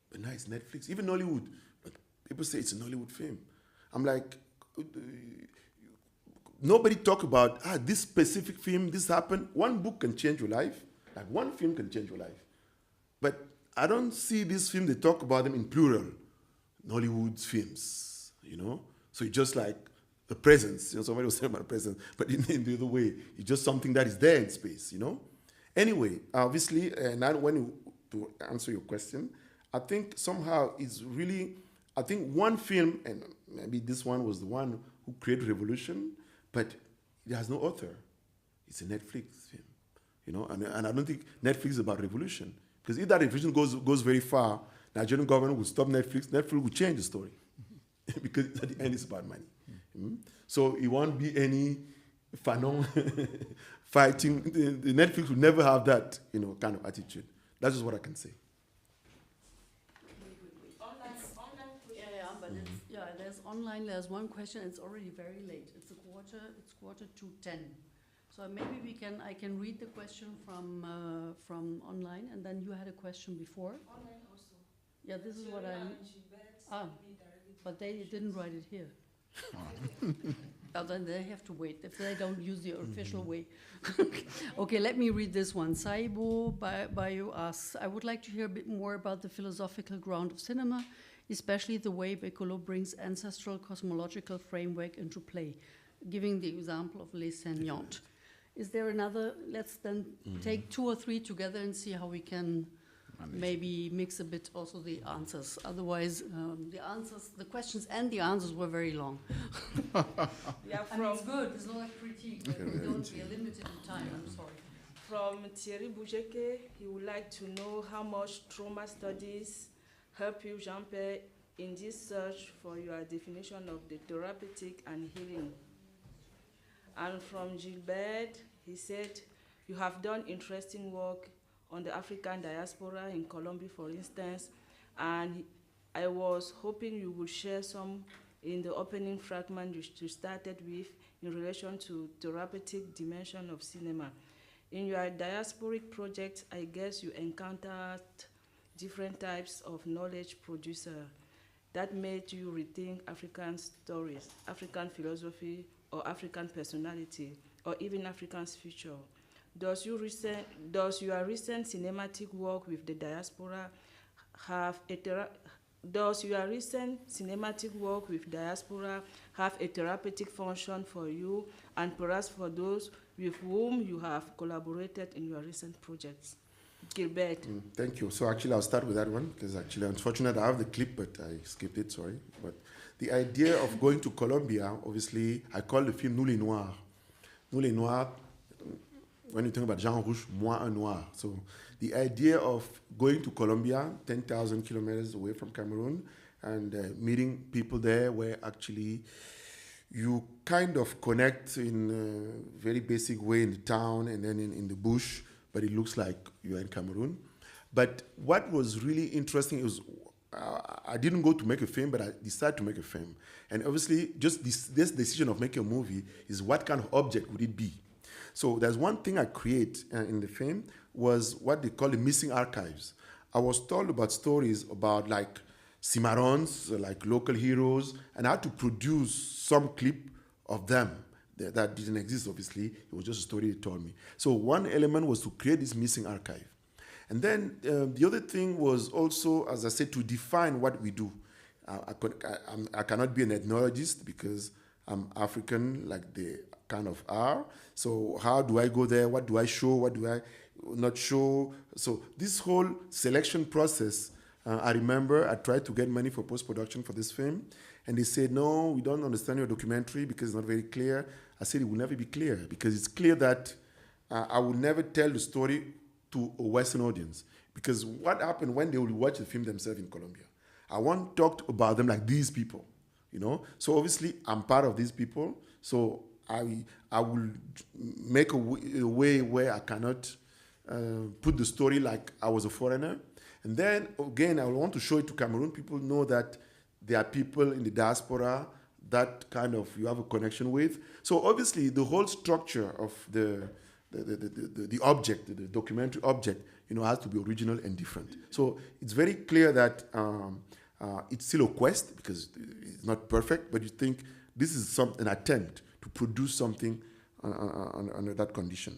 But now it's Netflix, even Hollywood. But people say it's an Hollywood film. I'm like, nobody talk about, this specific film, this happened. One book can change your life. Like one film can change your life. But I don't see this film, they talk about them in plural. Hollywood's films, you know? So it's just like, the presence, you know, somebody was saying about the presence, but in the other way, it's just something that is there in space, you know? Anyway, obviously, now to answer your question, I think somehow it's really, I think one film, and maybe this one was the one who created revolution, but it has no author. It's a Netflix film, you know? And I don't think Netflix is about revolution, because if that revolution goes very far, Nigerian government will stop Netflix, Netflix will change the story, because at the end it's about money. So it won't be any Fanon fighting. The Netflix will never have that, you know, kind of attitude. That's just what I can say. There's online. There's one question. It's already very late. It's quarter to 10. So maybe I can read the question from online, and then you had a question before. Online also. Yeah, this is what but they didn't write it here. Well, then they have to wait if they don't use the official way. Okay, let me read this one. Saibo Bayo asks, I would like to hear a bit more about the philosophical ground of cinema, especially the way Bekolo brings ancestral cosmological framework into play, giving the example of Les Seignantes. Is there another? Let's then take 2 or 3 together and see how we can maybe mix a bit also the answers. Otherwise, the questions and the answers were very long. Yeah, I mean, it's good. It's not a critique, but we don't be limited in time. I'm sorry. From Thierry Boujeke, he would like to know how much trauma studies help you, Jean-Pierre, in this search for your definition of the therapeutic and healing. And from Gilbert, he said, you have done interesting work on the African diaspora in Colombia, for instance, and I was hoping you would share some in the opening fragment you started with in relation to therapeutic dimension of cinema. In your diasporic project, I guess you encountered different types of knowledge producer that made you rethink African stories, African philosophy, or African personality, or even African's future. Does your recent cinematic work with the diaspora have a therapeutic function for you, and perhaps for those with whom you have collaborated in your recent projects? Gilbert. Thank you. So actually, I'll start with that one, because actually, unfortunately, I have the clip, but I skipped it, sorry. But the idea of going to Colombia, obviously, I call the film Neuneinhalb. Neuneinhalb, when you think about Jean Rouge, moi un noir. So the idea of going to Colombia, 10,000 kilometers away from Cameroon, and meeting people there where actually you kind of connect in a very basic way in the town and then in the bush, but it looks like you're in Cameroon. But what was really interesting is I didn't go to make a film, but I decided to make a film. And obviously, just this decision of making a movie is what kind of object would it be? So there's one thing I create in the film was what they call the missing archives. I was told about stories about like cimarrons, like local heroes, and I had to produce some clip of them that didn't exist, obviously. It was just a story they told me. So one element was to create this missing archive. And then the other thing was also, as I said, to define what we do. I cannot be an ethnologist because I'm African, like they kind of are. So how do I go there? What do I show? What do I not show? So this whole selection process, I remember I tried to get money for post-production for this film, and they said, no, we don't understand your documentary because it's not very clear. I said, it will never be clear, because it's clear that I will never tell the story to a Western audience. Because what happened when they will watch the film themselves in Colombia? I want to talk about them like these people, you know. So obviously, I'm part of these people. So I will make a way where I cannot put the story like I was a foreigner. And then, again, I want to show it to Cameroon. People know that there are people in the diaspora that kind of you have a connection with. So obviously, the whole structure of the object, the documentary object, you know, has to be original and different. So it's very clear that it's still a quest because it's not perfect, but you think this is an attempt to produce something under that condition.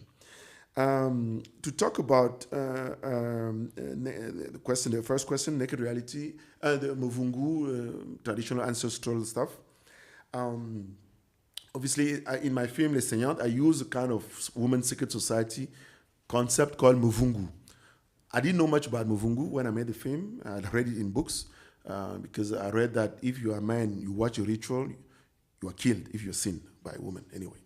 To talk about the first question, naked reality, the Muvungu, traditional ancestral stuff. Obviously, in my film Les Seignantes, I use a kind of women's secret society concept called Muvungu. I didn't know much about Muvungu when I made the film. I read it in books because I read that if you are a man, you watch a ritual, you are killed if you're seen by a woman anyway.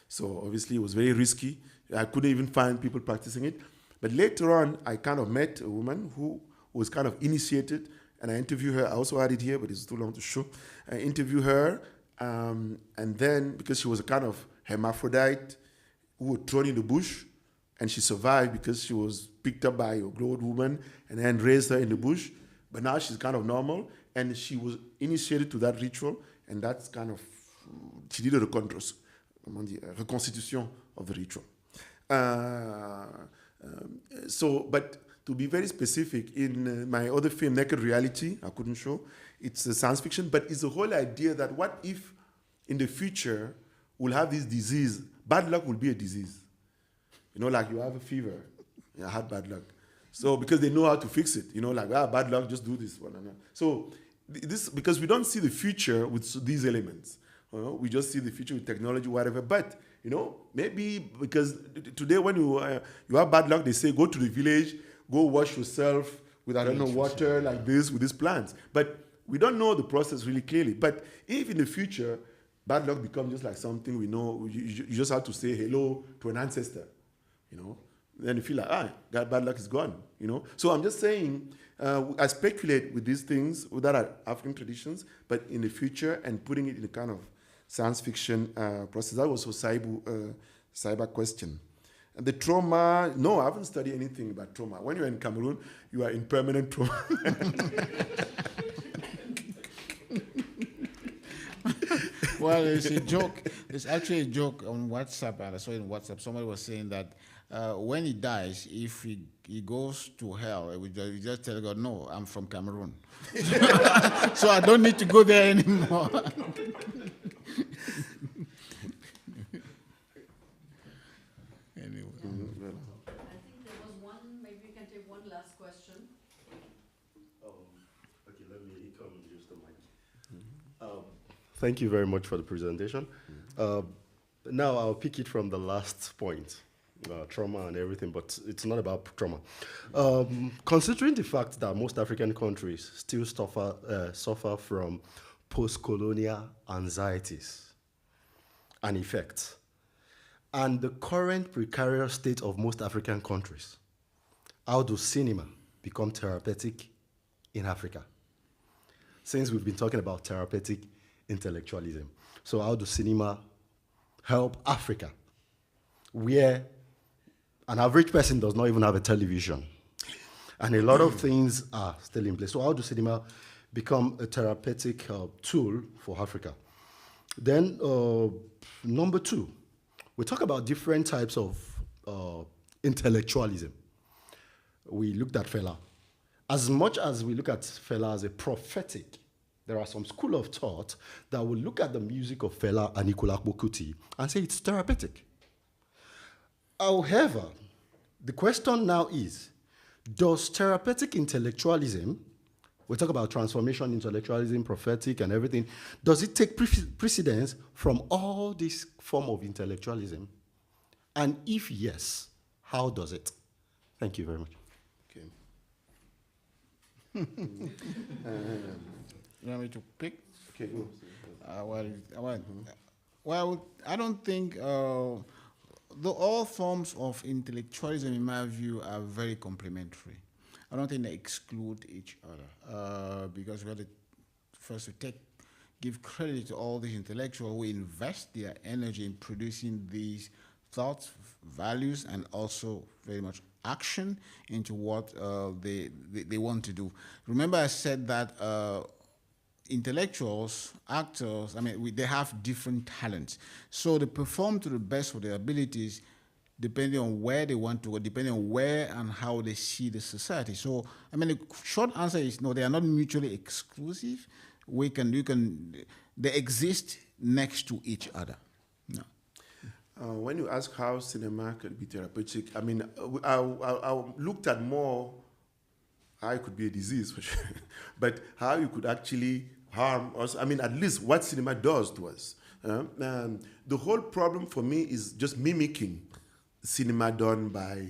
So obviously it was very risky. I couldn't even find people practicing it. But later on, I kind of met a woman who was kind of initiated, and I interviewed her. I also had it here, but it's too long to show. I interviewed her, and then because she was a kind of hermaphrodite who was thrown in the bush, and she survived because she was picked up by a old woman and then raised her in the bush. But now she's kind of normal, and she was initiated to that ritual, and that's kind of, she did a reconstitution of the ritual. But to be very specific, in my other film, Naked Reality, I couldn't show, it's a science fiction, but it's the whole idea that what if in the future we'll have this disease, bad luck will be a disease. You know, like you have a fever, I had bad luck. So because they know how to fix it, you know, like, bad luck, just do this one. So this, because we don't see the future with these elements. You know? We just see the future with technology, whatever. But, you know, maybe because today when you have bad luck, they say, go to the village, go wash yourself with, I don't know, water like this, with these plants. But we don't know the process really clearly. But if in the future, bad luck becomes just like something we know, you just have to say hello to an ancestor, you know, then you feel like, bad luck is gone, you know. So I'm just saying, I speculate with these things that are African traditions, but in the future and putting it in a kind of science fiction process. That was a cyber question. And the trauma, no, I haven't studied anything about trauma. When you're in Cameroon, you are in permanent trauma. Well, it's a joke. It's actually a joke on WhatsApp. And I saw it in WhatsApp. Somebody was saying that when he dies, if he goes to hell, we just tell God, no, I'm from Cameroon. So I don't need to go there anymore. Anyway. I think there was one, maybe we can take one last question. Okay, let me come and use the mic. Thank you very much for the presentation. Now I'll pick it from the last point, trauma and everything, but it's not about trauma. Considering the fact that most African countries still suffer from post-colonial anxieties and effects, and the current precarious state of most African countries, how does cinema become therapeutic in Africa? Since we've been talking about therapeutic intellectualism. So how does cinema help Africa, where an average person does not even have a television, and a lot of things are still in place? So how does cinema become a therapeutic tool for Africa? Then number two, we talk about different types of intellectualism. We looked at Fela. As much as we look at Fela as a prophetic, there are some school of thought that will look at the music of Fela and Anikulapo Kuti and say it's therapeutic. However, the question now is, does therapeutic intellectualism, we talk about transformation, intellectualism, prophetic and everything, does it take precedence from all this form of intellectualism? And if yes, how does it? Thank you very much. Okay. You want me to pick? Okay. Well, I don't think all forms of intellectualism, in my view, are very complementary. I don't think they exclude each other because we have to first give credit to all these intellectuals who invest their energy in producing these thoughts, values, and also very much action into what they want to do. Remember I said that intellectuals, actors, they have different talents. So they perform to the best of their abilities depending on where they want to go, depending on where and how they see the society. So, the short answer is no, they are not mutually exclusive. They exist next to each other. No. When you ask how cinema could be therapeutic, I looked at more how it could be a disease for sure, but how you could actually harm us. At least what cinema does to us. The whole problem for me is just mimicking cinema done by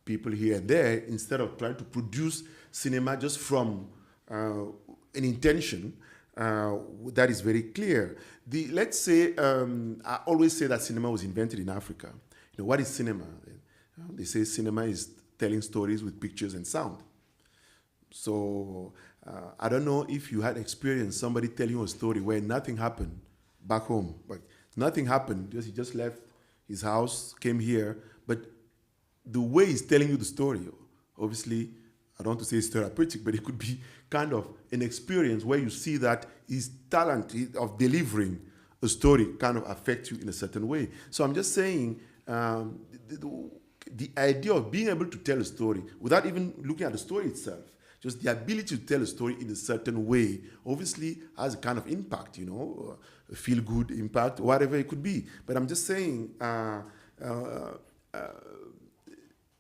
people here and there instead of trying to produce cinema just from an intention that is very clear. Let's say, I always say that cinema was invented in Africa. What is cinema? They say cinema is telling stories with pictures and sound. So I don't know if you had experienced somebody telling you a story where nothing happened back home, but nothing happened because he just left his house, came here, but the way he's telling you the story, obviously, I don't want to say it's therapeutic, but it could be kind of an experience where you see that his talent of delivering a story kind of affects you in a certain way. So I'm just saying the idea of being able to tell a story without even looking at the story itself, just the ability to tell a story in a certain way, obviously has a kind of impact, a feel-good impact, whatever it could be. But I'm just saying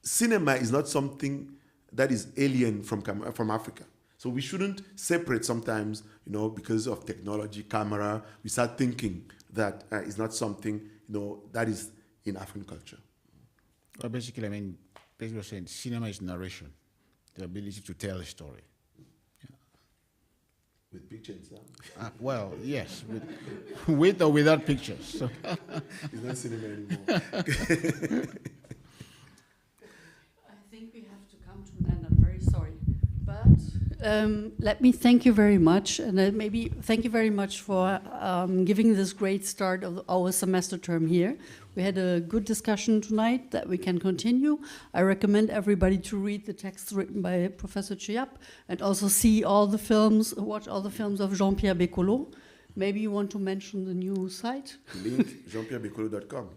cinema is not something that is alien from Africa. So we shouldn't separate sometimes, because of technology, camera, we start thinking that it's not something, that is in African culture. Well, basically saying cinema is narration, the ability to tell a story. Yeah. With pictures, well, yes, with or without pictures. So. It's not cinema anymore. I think we have to come to an end. I'm very sorry. But let me thank you very much. And maybe thank you very much for giving this great start of our semester term here. We had a good discussion tonight that we can continue. I recommend everybody to read the text written by Professor Tcheuyap and also see all the films, watch all the films of Jean-Pierre Bekolo. Maybe you want to mention the new site? Link, jeanpierrebekolo.com.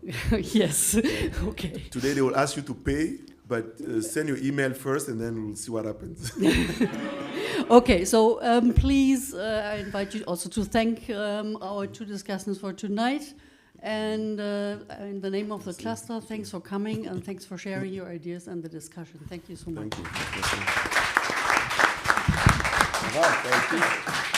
Yes, okay. Today they will ask you to pay, but send your email first and then we'll see what happens. Okay, so please, I invite you also to thank our two discussants for tonight. And in the name of the cluster, thanks for coming and thanks for sharing your ideas and the discussion. Thank you so much. Thank you. Thank you.